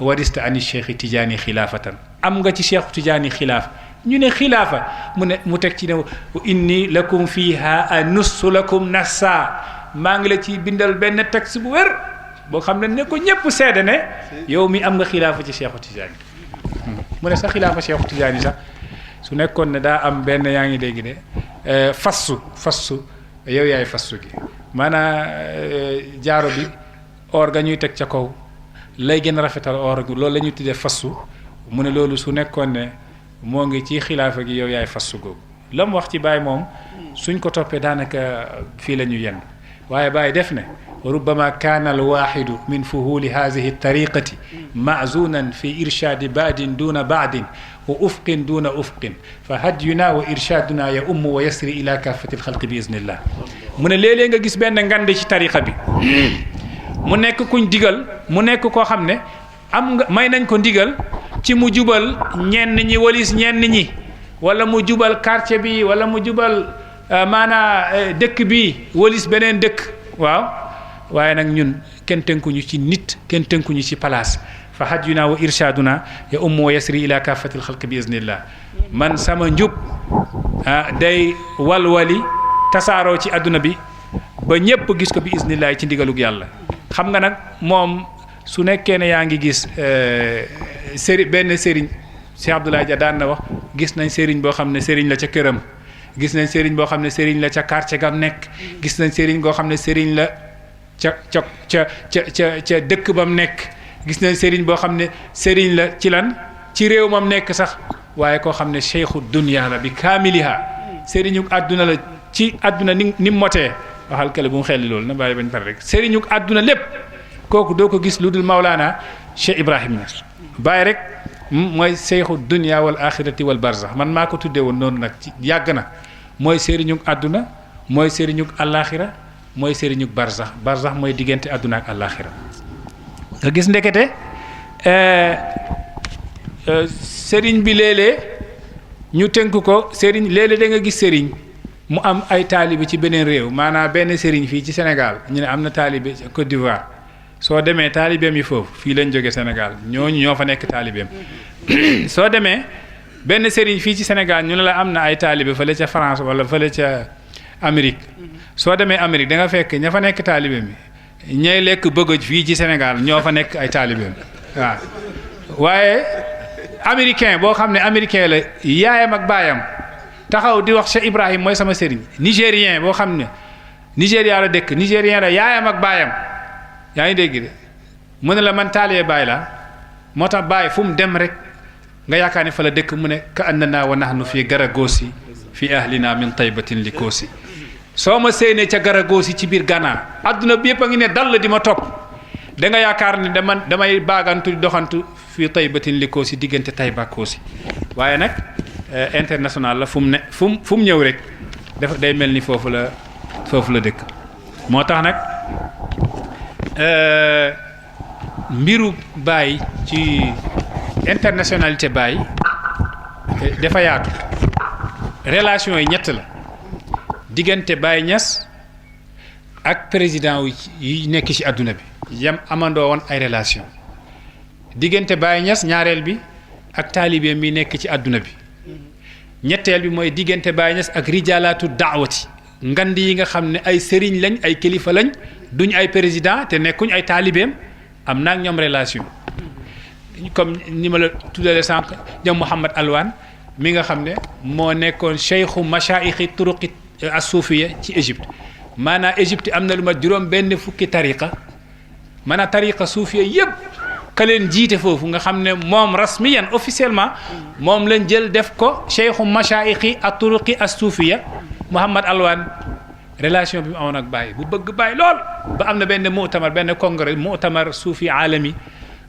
Speaker 3: warista ani cheikh Tidiane xilaafatan am nga ci cheikh Tidiane xilaaf ñu ne xilaafa mu teg ci ne inni lakum fiha anussu lakum nassa maa ngi la ci bindal benn texte bu wér boo xam ne ko ñëpp seede ne yow mi am nga xilaafa ci cheikh Tidiane mu ne sa xilaafa cheikh Tidiane sax su nekkoon ne daa am benn yaa ngi dégg ne fassu yow yaay fassu gi maanaam jaaro bi or ga ñuy teg ca kaw lay gën a rafetal or gi loolu la ñuy tuddee fassu mu ne loolu su nekkoon ne moo ngi ci xilaafa gi yow yaay fassu googu la mu wax ci Baay moom suñ ko toppee daanaka fii la ñu yenn waaye Baay def ne rubbama kaana alwaxidu min fuhuli hadihi tariqati maazunan fi irshadi baadin duna baadin wa ufqin duna ufqin fa hadyuna wa irshaduna ya ummu wa yasri ila kafati alxalqi bi iznillah mu ne léeg-léeg nga gis benn ngande ci tariqa bi mu nekk kuñ digal mu nekk koo xam ne am nga may nañ ko ndigal ci mu jubal ñenn ñi walis ñenn ñi wala mu jubal quartier bi wala mu jubal maanaa dëkk bi walis beneen dëkk waaw waaye nag ñun kenn tënkuñu ci nit kenn tënkuñu ci place fa hadyuna wa irshaduna ya ummu wa yasri ila kafatil xalq bi iznillah man sama njub day walwali tasaaroo ci adduna bi ba ñépp gis ko bi iznillah ci ndigalug yàlla xam nga nag moom su nekkee ne yaa ngi gis benn sëriñ Cheikh Abdoulaye Dia daan na wax gis nañ sëriñ boo xam ne sëriñ la ca këram gis nañ sëriñ boo xam ne sëriñ la ca quartier gam nekk gis nañ sëriñ boo xam ne sëriñ la ca dëkk bam nekk gis nañ sëriñ boo xam ne sëriñ la ci lan ci réew mam nekk sax waaye koo xam ne cheikhu dunya la bi kaamiliha sëriñu àdduna la ci àdduna ni motee waxal kale bu mu xelli loolu na bàyyi bañ pare rek sëriñu àdduna lépp kooku doo ko gis lu dul Maulana Cheikh Ibrahim Niass bàyyi rek mooy cheikhu dunya wal axirati wal barzax man maa ko tuddee woon noonu nag ci yàgg na mooy sëriñu àdduna mooy sëriñu àllaaxira mooy sëriñu barzax mooy diggante àdduna ak àllaaxira nga gis ndekete sëriñ bi léeg-léeg ñu tënk ko sëriñ léeg-léeg da nga gis sëriñ mu am ay taalibe ci beneen réew maanaam benn sëriñ fii ci Sénégal ñu ne am na taalibe Côte d'Ivoire soo demee taalibeem yi foofu fii lañ jóge Sénégal ñooñu ñoo fa nekk taalibeem soo demee benn sëriñ fii ci Sénégal ñu ne la am na ay taalibe fële ca France wala fële ca Amérique soo demee Amérique da nga fekk ña fa nekk taalibeem yi ñay lekk bëggaj fii ci Sénégal ñoo fa nekk ay taalibeem waaw waaye américain boo xam ne américain la yaayam ak baayam taxaw di wax Cheikh Ibrahim mooy sama sëriñ nigérien boo xam ne Nigéria la dëkk nigérien la yaayam ak baayam yaa ngi dégg de mu ne la man taalee baay la moo tax baay fu mu dem rek nga yaakaar ne fa la dëkk mu ne ka annana wa nahnu fii Garagoosi fi ahlina min taybatin li koosi soo ma séenee ca Garagoosi ci biir Ghana adduna bi yëpp a ngi ne dall di ma topp da nga yaakaar ne damay baagantu di doxantu fii taybatin li koosi diggante Tayba Koosi waaye nag international la fu mu ne fu mu ñëw rek dafa day mel ni foofu la dëkk moo tax nag mbiru Baay ci internationalité Baay dafa yaatu relation yi ñett la diggante Baay Ñas ak président yi nekk ci àdduna bi yam amandoo woon ay relation diggante Baay Ñas ñaareel bi ak taalibeem bi nekk ci àdduna bi ñetteel bi mooy diggante Baay Ñas ak rijaalaatu daawati ngand yi nga xam ne ay sëriñ lañ ay kilifa lañ duñ ay président te nekkuñ ay taalibeem am naa ak ñoom relation comme ni ma la tuddale sànq ñoom Mouhamad Alwan mi nga xam ne moo nekkoon cheikhu machaayixi turuqi as-suufiya ci Égypte maanaam Égypte am na lu ma juróom benn fukki tariqa maanaam tariqa suufiya yëpp ka leen jiite foofu nga xam ne moom rasmiyan officiellement moom lañ jël def ko cheikhu machaayixi at-turuqi as-suufiya Mouhamad Alwan relation bi mu amoon ak Baye bu bëgg Baye lool ba am na benn mu'tamar benn congrès mu'tamar suufi alami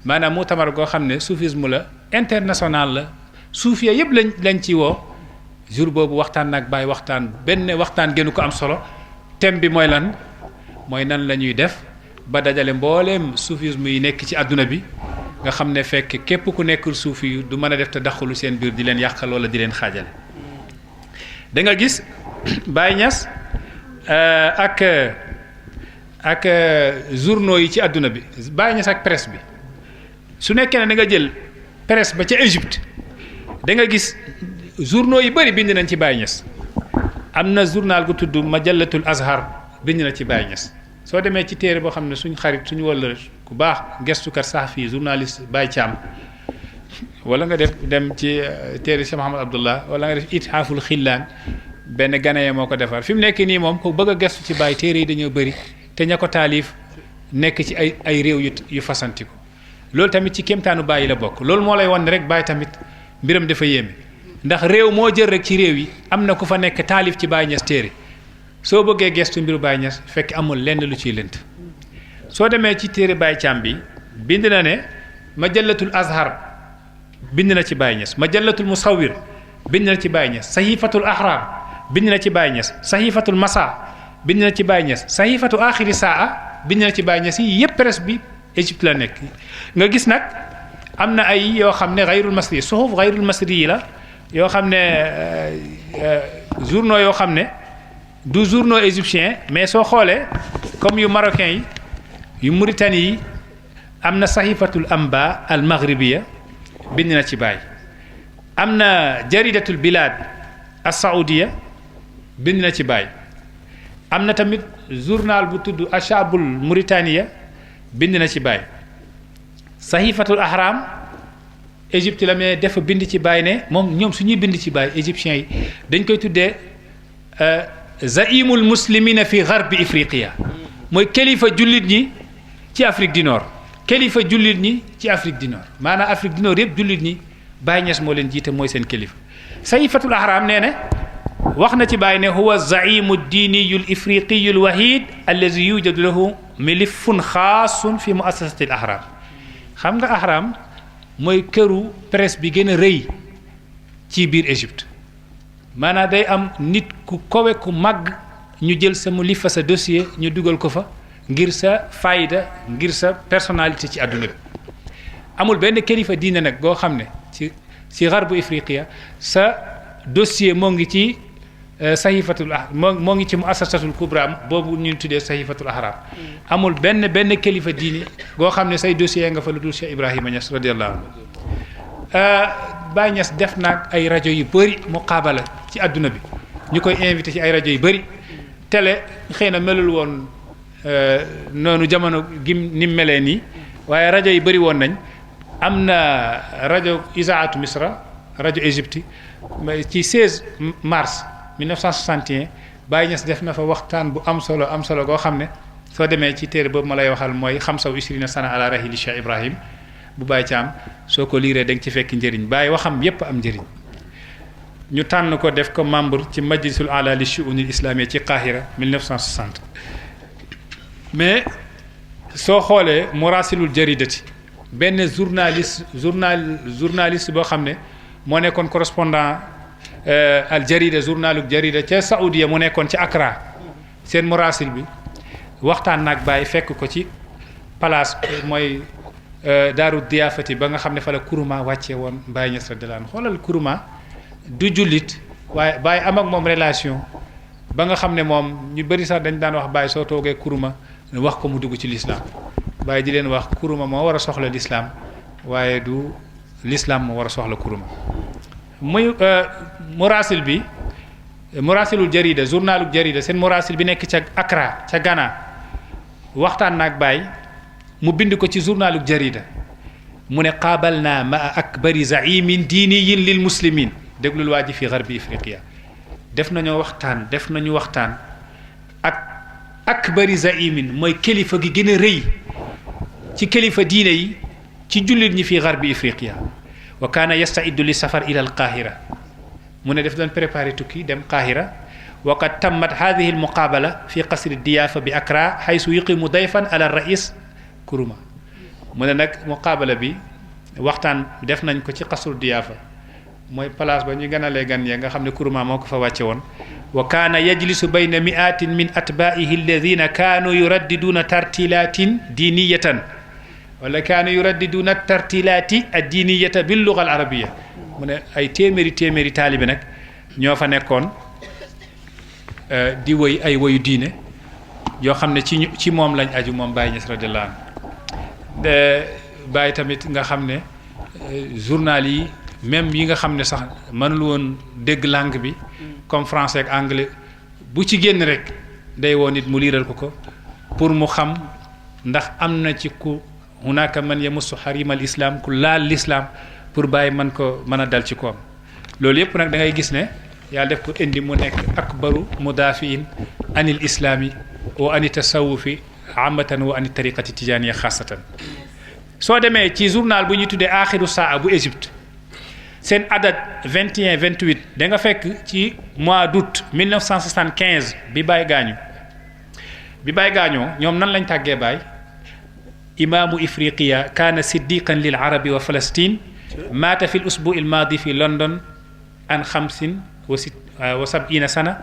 Speaker 3: maanaam mu'tamar goo xam ne soufisme la international la suufiya yëpp lañ ci woo jour boobu waxtaan nag Baye benn waxtaan gënu ko am solo thème bi mooy lan mooy nan la ñuy def ba dajale mbooleem soufisme yi nekk ci àdduna bi nga xam ne fekk képp ku nekkul suufi yu du mën a def te daxulu seen biir di leen yàqal wala di leen xaajale da nga gis Baye Niass ak journaux yi ci àdduna bi Baye Niass ak presse bi su nekkee ne da nga jël presse ba ca Égypte da nga gis journaux yi bëri bind nañ ci Baye Niass am na journal gu tudd Majallatul Azhar bind na ci Baye Niass soo demee ci téere boo xam ne suñ xarit suñu wala ku baax gestukat sax fii journaliste Baye Thiam wala nga dem ci téere Cheikh Mouhamad Abdullah wala nga def Ithaaful Xillaan benn Ghanéen moo ko defar fi mu nekk nii moom ko bëgg a gestu ci Baye téere yi dañoo bëri te ña ko taalif nekk ci ay réew yu fasanti ko loolu tamit ci kéemtaanu Baye la bokk loolu moo lay wan ne rek Baye tamit mbiram dafa yéeme ndax réew moo jël rek ci réew yi am na ku fa nekk taalif ci Baye Niass téere soo bëggee gestu mbiru Baye Niass fekk amul lenn lu ciy lënt soo demee ci téere Baye Thiam bi bind na ne Majallatul Azhar bind na ci Baye Niass Majallatul Musawwir bind na ci Baye Niass Sahifatul Ahrar bind na ci Baye Niass Sahifatul Masa bind na ci Baye Niass Sahifatu Axiri Saa bind na ci Baye Niass yi yëpp presse bi Égypte la nekk nga gis nag am na ay yoo xam ne xayrul masri suxuf xayrul masri yi la yoo xam ne journaux yoo xam ne du journaux égyptien mais soo xoolee comme yu marocain yi yu Mauritanie yi am na Sahifatul Amba al Maghribiya bind na ci Baye am na Jaridatul Bilad as Saoudiya bind na ci Baye am na tamit journal bu tudd Ashabul Mauritania bind na ci Baye Sahifatul Ahram Égypte la mais dafa bind ci Baye ne moom ñoom su ñuy bind ci Baye égyptiens yi dañ koy tuddee zaimul muslimina fi gharbi Ifriqiya mooy kilifa jullit ñi ci Afrique du Nord kilifa jullit ñi ci Afrique du Nord maanaam Afrique du Nord yëpp jullit ñi Baye Niass moo leen jiite mooy seen kilifa Sahifatul Ahram nee ne wax na ci Baye ne huwa zaimu diiniyu l ifriqiyu l wahid allazi yujadu lahu milifun xaasun fi muassasati l ahram xam nga ahram mooy këru presse bi gën a rëy ci biir Égypte maanaam day am nit ku kowe ku màgg ñu jël sa mu lifa sa dossier ñu dugal ko fa ngir sa fayda ngir sa personnalité ci àdduna bi amul benn kilifa diine nag goo xam ne ci garbu Ifriqiya sa dossier moo ngi ci sahifatul moo ngi ci muassasatul kubra boobu ñu tuddee sahifatul ahram amul benn kilifa diine goo xam ne say dossier nga fa lu dul Cheikh Ibrahima Niass radiyallahu anhu Baye Niass def naag ay rajo yu bëri muqaabala ci àdduna bi ñu koy invité ci ay rajo yu bëri télé xëy na melul woon noonu jamono gim ni mu melee nii waaye rajo yi bëri woon nañ am na rajo Isaatu Misra rajo Égypte ci 16 mars 1961 Baye Niass def na fa waxtaan bu am solo goo xam ne soo demee ci téere boobu ma lay waxal mooy xamsa wa ishrina sana ala rahili Cheikh Ibrahim bu Baye Thiam soo ko liiree da nga ci fekk njëriñ Baye waxam yépp am njëriñ ñu tànn ko def ko membre ci majlisul ala li shu'unil islamiyya ci Qahira 1960 mais soo xoolee murasilul jaridati benn journaliste boo xam ne moo nekkoon correspondant al jarida journaluk jarida ca Saoudia mu nekkoon ci Accra seen murasil bi waxtaan naag Baye fekk ko ci place mooy daaru diyaafati ba nga xam ne fa la kuruma wàccee woon Baye Niass radiyallahu anhu xoolal kuruma du jullit waaye Baye am ak moom relation ba nga xam ne moom ñu bëri sax dañ daan wax Baye soo toogee kuruma wax ko mu dugg ci l'islam Baye di leen wax kuruma moo war a soxla l'islam waaye du l'islam moo war a soxla kuruma muy murasil bi murasilul jarida journaluk jarida seen murasil bi nekk ca Accra ca Ghana waxtaan naag Baye mu bind ko ci journaluk jarida mu ne qaabalna ma akbari zaimin diiniyin lil muslimin déglul waa ji fi garbi Ifriqiya def nañu waxtaan ak akbari zaimin mooy kilifa gi gën a rëy ci kilifa diine yi ci jullit ñi fi garbi Ifriqiya wa kaana yastaiddu li safar ila al Qahira mu ne def doon préparé tukki dem Qahira wa qad tammat hadihi al muqabala fi qasri diyafa bi Accra haythu yuqimu dayfan ala rais kuruma mu ne nag muqaabala bi waxtaan def nañ ko ci qasru diyafa mooy place ba ñu gënalee gan ya nga xam ne kuruma moo ko fa wàcce woon wa kaana yajlisu bayna mi'atin min atba'ihi alladhina kaanu yuraddiduuna tartilatin diniyatan wala kaanu yuraddiduna tartilaati addiniyata bil lugha al arabiyya mu ne ay téeméeri taalibe nag ñoo fa nekkoon di woy ay woyu diine yoo xam ne ci moom lañ aju moom Baye Niass radiyallahu anhu Baye tamit nga xam ne journal yi même yi nga xam ne sax mënul woon dégg langue bi comme français ak anglais bu ci génn rek day woo nit mu liiral ko pour mu xam ndax am na ci ku hunaka man yamussu harimal islam ku laal l'islam pour Baye mën a dal ci koom loolu yëpp nag da ngay gis ne yàlla def ko indi mu nekk akbaru mudafiin anil islami wa ani tasawufi amatan wa ani tariqati tijaniya xaasatan soo demee ci journal bu ñuy tuddee axiru saa bu Égypte seen adat 21 28 da nga fekk ci mois d'août 1975 bi Baye gaañoo ñoom nan lañ tàggee Baye imaamu ifriqiya kaana siddiqan lil arabi wa Palestine maata fi l usbu il maadi fi London an 75 sana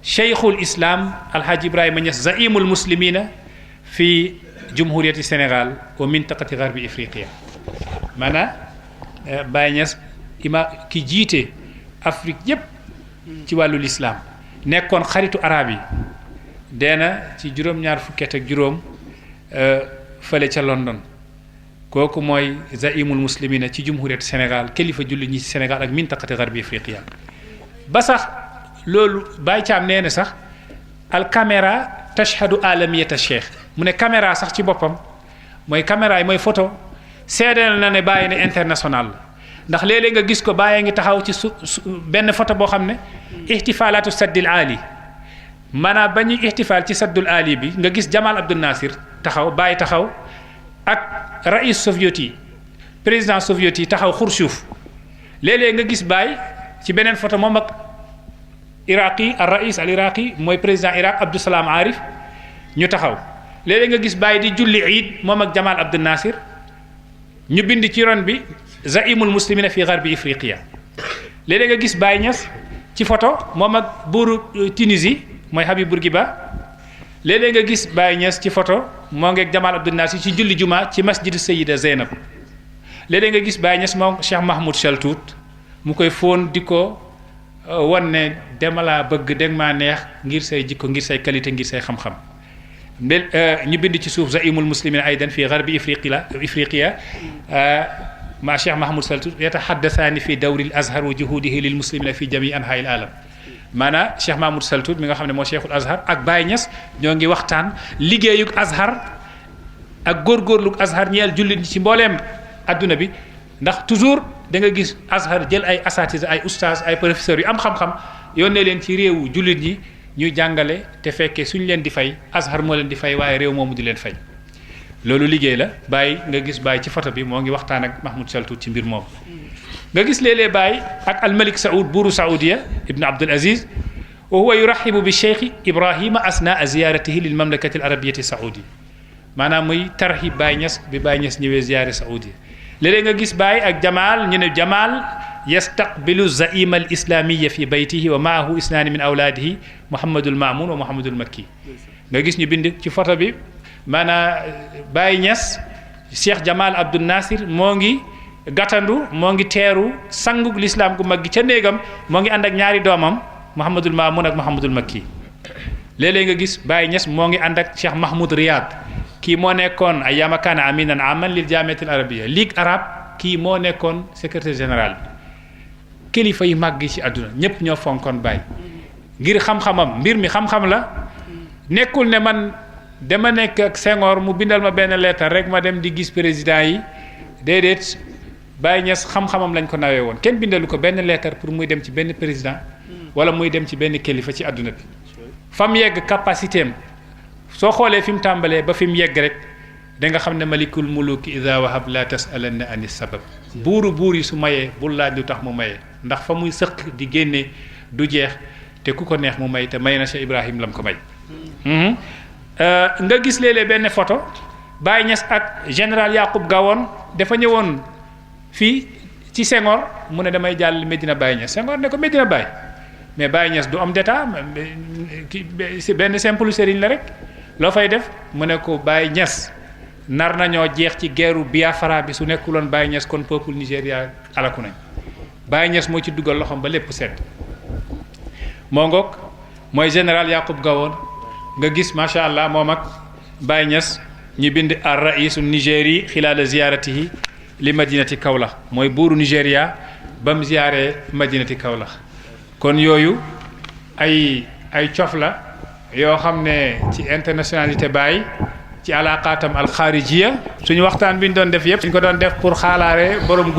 Speaker 3: cheikhul islam alhaji Ibrahima Niass zaimul muslimina fi jumhuriyati Sénégal wa mintaqati garbi ifriqiya maanaam Baye Niass ki jiite Afrique yépp ci wàllu l'islam nekkoon xaritu arab yi deena ci juróom-ñaar fukket ak juróom fële ca London kooku mooy zaimul muslimina ci jumhuriyati Sénégal kilifa julli ñi ci Sénégal ak mintaqati garbi ifriqiya ba sax loolu Baye Thiam nee na sax al caméra tashhadu alamiyata cheikh mu ne caméra sax ci boppam mooy caméra yi mooy photo seedeel na ne Baye ne international la ndax léeg-léeg nga gis ko Baye ngi taxaw ci benn photo boo xam ne ihtifalaatu saddil ali maanaam ba ñuy ihtifal ci saddul ali bi nga gis Jamal Abdel Nasser taxaw Baye taxaw ak rais soviétique yi président soviétique yi taxaw Khrouchtchev léeg-léeg nga gis Baye ci beneen photo moom ak iraqi al rais al iraqi mooy président Irak Abdou Salam Arif ñu taxaw léeg-léeg nga gis Baye di julli iid moom ak Jamal Abdel Nasser ñu bind ci ron bi zaimul muslimina fi garbi ifriqiya léeg-léeg nga gis Baye Niass ci photo moom ak buuru Tunisie mooy Habib Bourguiba léeg-léeg nga gis Baye Niass ci photo moo ngeeg Jamal Abdel Nasser ci julli juma ci masjid Sayyida Zeynab léeg-léeg nga gis Baye Niass moom Cheikh Mahmoud Chaltout mu koy fóon di ko wan ne dama laa bëgg dégg maa neex ngir say jikko ngir say qualité ngir say xam-xam ñu bind ci suuf zaimul muslimina aydan fi garbi ifriqiya ma Cheikh Mahmoud Chaltout yataxaddasaani fi dawri l azhar wa juhudihi lil muslimina fi jami anhaai l alam maanaam Cheikh Mahmoud Chaltout mi nga xam ne moo cheikhul azhar ak Baye Niass ñoo ngi waxtaan liggéeyug azhar ak góorgóorlug azhar ñeel jullit ñi ci mbooleem adduna bi ndax toujours da nga gis azhar jël ay asatise ay oustaz ay professeurs yu am xam-xam yónnee leen ci réewu jullit ñi ñuy jàngale te fekkee suñ leen di fay azhar moo leen di fay waaye réew moomu di leen fay loolu liggéey la Baye nga gis Baye ci photo bi moo ngi waxtaan ak Mahmoud Chaltout ci mbir moomu nga gis léeg-léeg Baye ak almalik Saoud buuru Saoudia ibn Abdul Aziz wa huwa yurahibu bi cheikh Ibrahima asnaa ziyaratihi lil mamlakati al arabiyati saoudia maanaam muy tarhib Baye Niass bi Baye Niass ñëwee ziyaare Saoudia léeg-léeg nga gis Baye ak Jamal ñu ne Jamal yastaqbilu zaima al islamiyya fi baytihi wa maahu isnaani min awlaadihi Mouhamadul Mamoun wa Mouhamadul Makki nga gis ñu bind ci photo bi maanaam Baye Niass Cheikh Jamal Abdel Nasser moo ngi gàttandu moo ngi teeru sangug l'islam gu mag gi ca néegam moo ngi ànd ak ñaari doomam Mouhamadul Mamoun ak Mouhamadul Makki léeg-léeg nga gis Baye Niass moo ngi ànd ak Cheikh Mahmoud Riyad kii moo nekkoon ayyaama kaana aminan aman lil jaamiati al arabia ligue arabe kii moo nekkoon secrétaire général bi kilifa yu màgg yi ci àdduna ñépp ñoo fonkoon Baye ngir xam-xamam mbir mi xam-xam la nekkul ne man dama nekk ak Senghor mu bindal ma benn lettre rek ma dem di gis président yi déedéet Baye Niass xam-xamam lañ ko nawee woon kenn bindalu ko benn lettre pour muy dem ci benn président wala muy dem ci benn kilifa ci àdduna bi fa mu yegg capacité am soo xoolee fi mu tàmbalee ba fi mu yegg rek da nga xam ne malikul muluki ida wahab la tasalanna ani sabab buur yi su mayee bul laaj lu tax mu mayee ndax fa muy sëq di génne du jeex te ku ko neex mu may te may na Cheikh Ibrahim lam ko may nga gis léeg-léeg benn photo Baye Niass ak général Yacoub Gawon dafa ñëwoon fii ci Senghor mu ne damay jàll Medina Baye Niass Senghor ne ko Medina Baye mais Baye Niass du homme d'état si benn simple sëriñ la rek loo fay def mu ne ko Baye Niass nar nañoo jeex ci guerru Biafra bi su nekkuloon Baye Niass kon peuple Nigéria alaku nañ Baye Niass moo ci dugal loxoom ba lépp sedd moo ngoog mooy général Yacoub Gowon nga gis macha allah moom ak Baye Niass ñu bind ar raisu Nigéri xilaala ziyaratihi li madinati Kaolack mooy buuru Nigéria ba mu ziyaaree madinati Kaolack kon yooyu ay cof la yoo xam ne ci internationalité Baye ci alaqaatam alxaarijiya suñu waxtaan bi ñu doon def yëpp suñ ko doon def pour xaalaare borom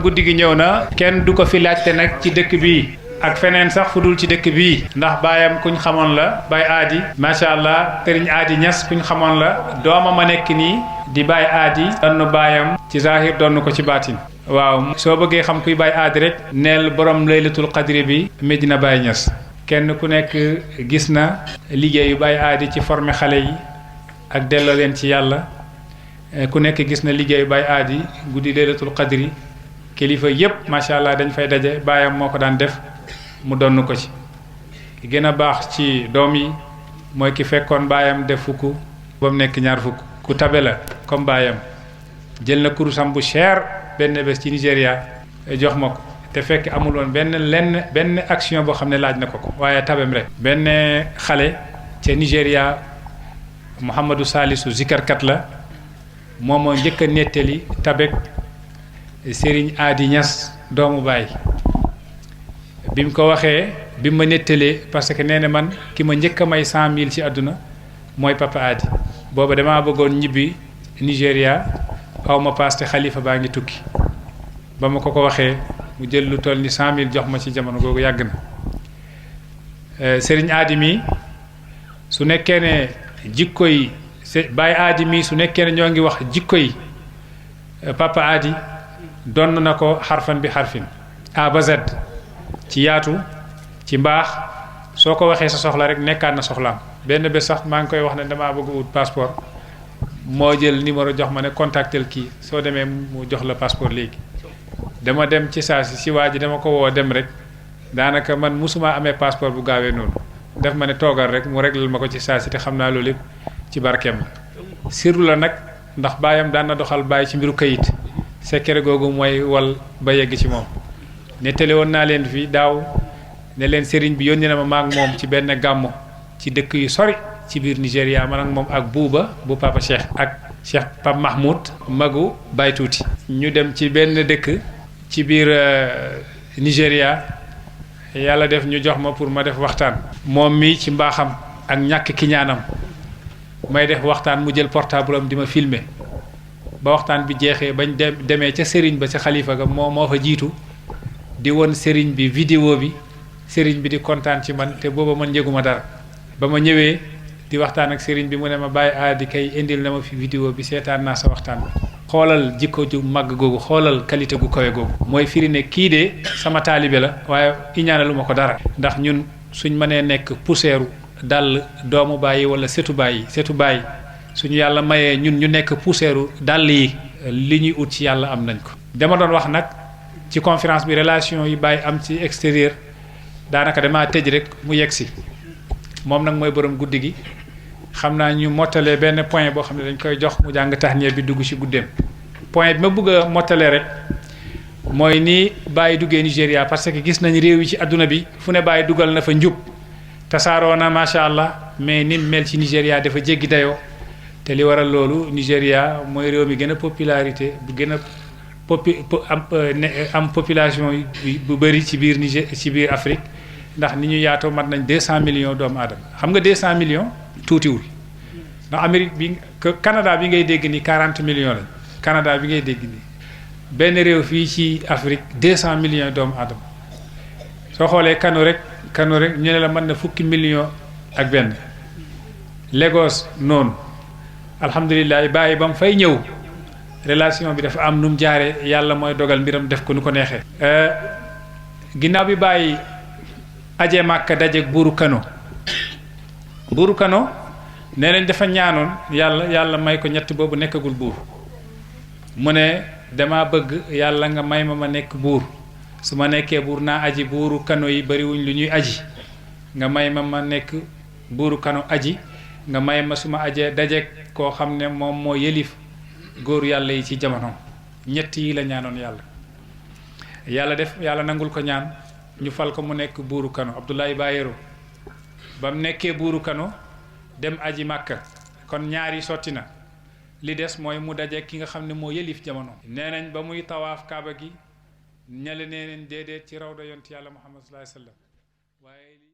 Speaker 3: guddi gi ñëw na kenn du ko fi laajte nag ci dëkk bii ak feneen sax fu dul ci dëkk bii ndax baayam kuñ xamoon la Baye Aadi macha allah Sëriñ Aadi Ñas kuñ xamoon la doomam a nekk nii di Baye Aadi donn baayam ci zahir donn ko ci baatin waaw soo bëggee xam kuy Baye Aadi rek neel borom laylatul qadri bi Medina Baye Ñas kenn ku nekk gis na liggéeyu Baye Aadi ci former xale yi ak delloo leen ci yàlla ku nekk gis na liggéeyu Baye Aadi guddi laylatul qadri kilifa yépp macha allah dañ fay daje baayam moo ko daan def mu donn ko ci ki gën a baax ci doom yi mooy ki fekkoon baayam def fukk ba mu nekk ñaar fukk ku tabe la comme baayam jël na kurusam bu cher benn bés ci Nigéria jox ma ko te fekk amul woon benn action boo xam ne laaj na ko waaye tabem rek benn xale ca Nigéria Mouhamadou Salisu zikarkat la moom moo njëkk a nettali tabek Serigne Adi Niass doomu baay bi mu ko waxee bi ma nettalee parce que nee na man ki ma njëkk a may 100 000 ci àdduna mooy Papa Adi booba damaa bëggoon ñibbi Nigéria aw ma paas te xalifa baa ngi tukki ba ma ko waxee mu jël lu toll ni 100 000 jox ma ci jamono googu yàgg na Serigne Adi mi su nekkee ne jikko yi Baye Adi mi su nekkee ne ñoo ngi wax jikko yi Papa Adi donn na ko xarfan bi xarfin A ba Z ci yaatu ci mbaax soo ko waxee sa soxla rek nekkaat na soxlaam benn bés sax maa ngi koy wax ne damaa bëgg wut passeport moo jël numéro jox ma ne contactel kii soo demee mu jox la passeport léegi dama dem ci saa si waa ji dama ko woo dem rek daanaka man musuma amee passeport bu gaawee noonu def ma ne toogal rek mu réglal ma ko ci saa si te xam naa loolu yëpp ci barkeem la sirru la nag ndax baayam daan na doxal bàyyi ci mbiru kayit secret googu mooy wal ba yegg ci moom nettali woon naa leen fii daaw ne leen sëriñ bi yónni na ma maak moom ci benn gàmmu ci dëkk yu sori ci biir Nigéria man ak moom ak buuba bu Papa Cheikh ak Cheikh Pape Mahmoud magu Baye Tuuti ñu dem ci benn dëkk ci biir Nigéria yàlla def ñu jox ma pour ma def waxtaan moom mi ci mbaaxam ak ñàkk ki ñaanam may def waxtaan mu jël portable am di ma filmer ba waxtaan bi jeexee bañ demee ca sëriñ ba ca xalifa ga moo fa jiitu di won sëriñ bi vidéo bi sëriñ bi di kontaan ci man te booba man yëguma dara ba ma ñëwee di waxtaan ak sëriñ bi mu ne ma Baye Adi kay indil na ma fi vidéo bi seetaan naa sa waxtaan bi xoolal jikko ju màgg googu xoolal qualité gu kawe googu mooy firi ne kii de sama taalibe la waaye iñaanalu ma ko dara ndax ñun suñ mënee nekk poussière dàll doomu bàyyi wala setu bàyyi suñu yàlla mayee ñun ñu nekk poussière dàll yi li ñuy ut ci yàlla am nañ ko dama doon wax nag ci conférence bi relation yi bàyyi am ci extérieur daanaka damaa tëj rek mu yegg si moom nag mooy borom guddi gi xam naa ñu mottalee benn point boo xam ne dañ koy jox mu jàng taxniya bi dugg ci guddeem point bi ma bëgg a mottalee rek mooy ni Baye duggee Nigéria parce que gis nañ réew yi ci adduna bi fu ne Baye dugal na fa njub tasaaroo na macha allah mais ni mel ci Nigéria dafa jéggi dayoo te li waral loolu Nigéria mooy réew mi gën a popularité bu gën a am population bu bëri ci biir biir Afrique ndax ni ñu yaatoo mat nañ 200 millions doomu aadama xam nga 200 millions tuutiwul ndax Amérique bi Canada bi ngay dégg ni 40 millions lañ Canada bi ngay dégg ni benn réew fii ci Afrique 200 millions doomu aadama soo xoolee Kano rek ñu ne la mën na fukki millions ak benn Lagos noonu alhamdulilah bàyyi ba mu fay ñëw relation bi dafa am nu mu jaaree yàlla mooy dogal mbiram def ko nu ko neexee. ginnaaw bi bàyyi aje Màkka dajeeg buuru Kano nee nañ dafa ñaanoon yàlla may ko ñett boobu nekkagul buur mu ne dama bëgg yàlla nga may ma nekk buur su ma nekkee buur naa aji buuru Kano yi bariwuñ lu ñuy aji nga may ma nekk buuru Kano aji nga may ma suma aje dajeek koo xam ne moom moo yëlif góor yàlla yi ci jamono. ñett yi la ñaanoon yàlla nangul ko ñaan ñu fal ko mu nekk buuru Kano Abdoulaye Bayero ba mu nekkee buuru Kano dem aji Màkka kon ñaari sotti na li des mooy mu dajeek ki nga xam ne moo yëlif jamono. nee nañ ba muy tawaaf kaaba gi ñale nee nañ déedéet ci rawda yonent yàlla Muhammad sallallahu alayhi wa sallam waaye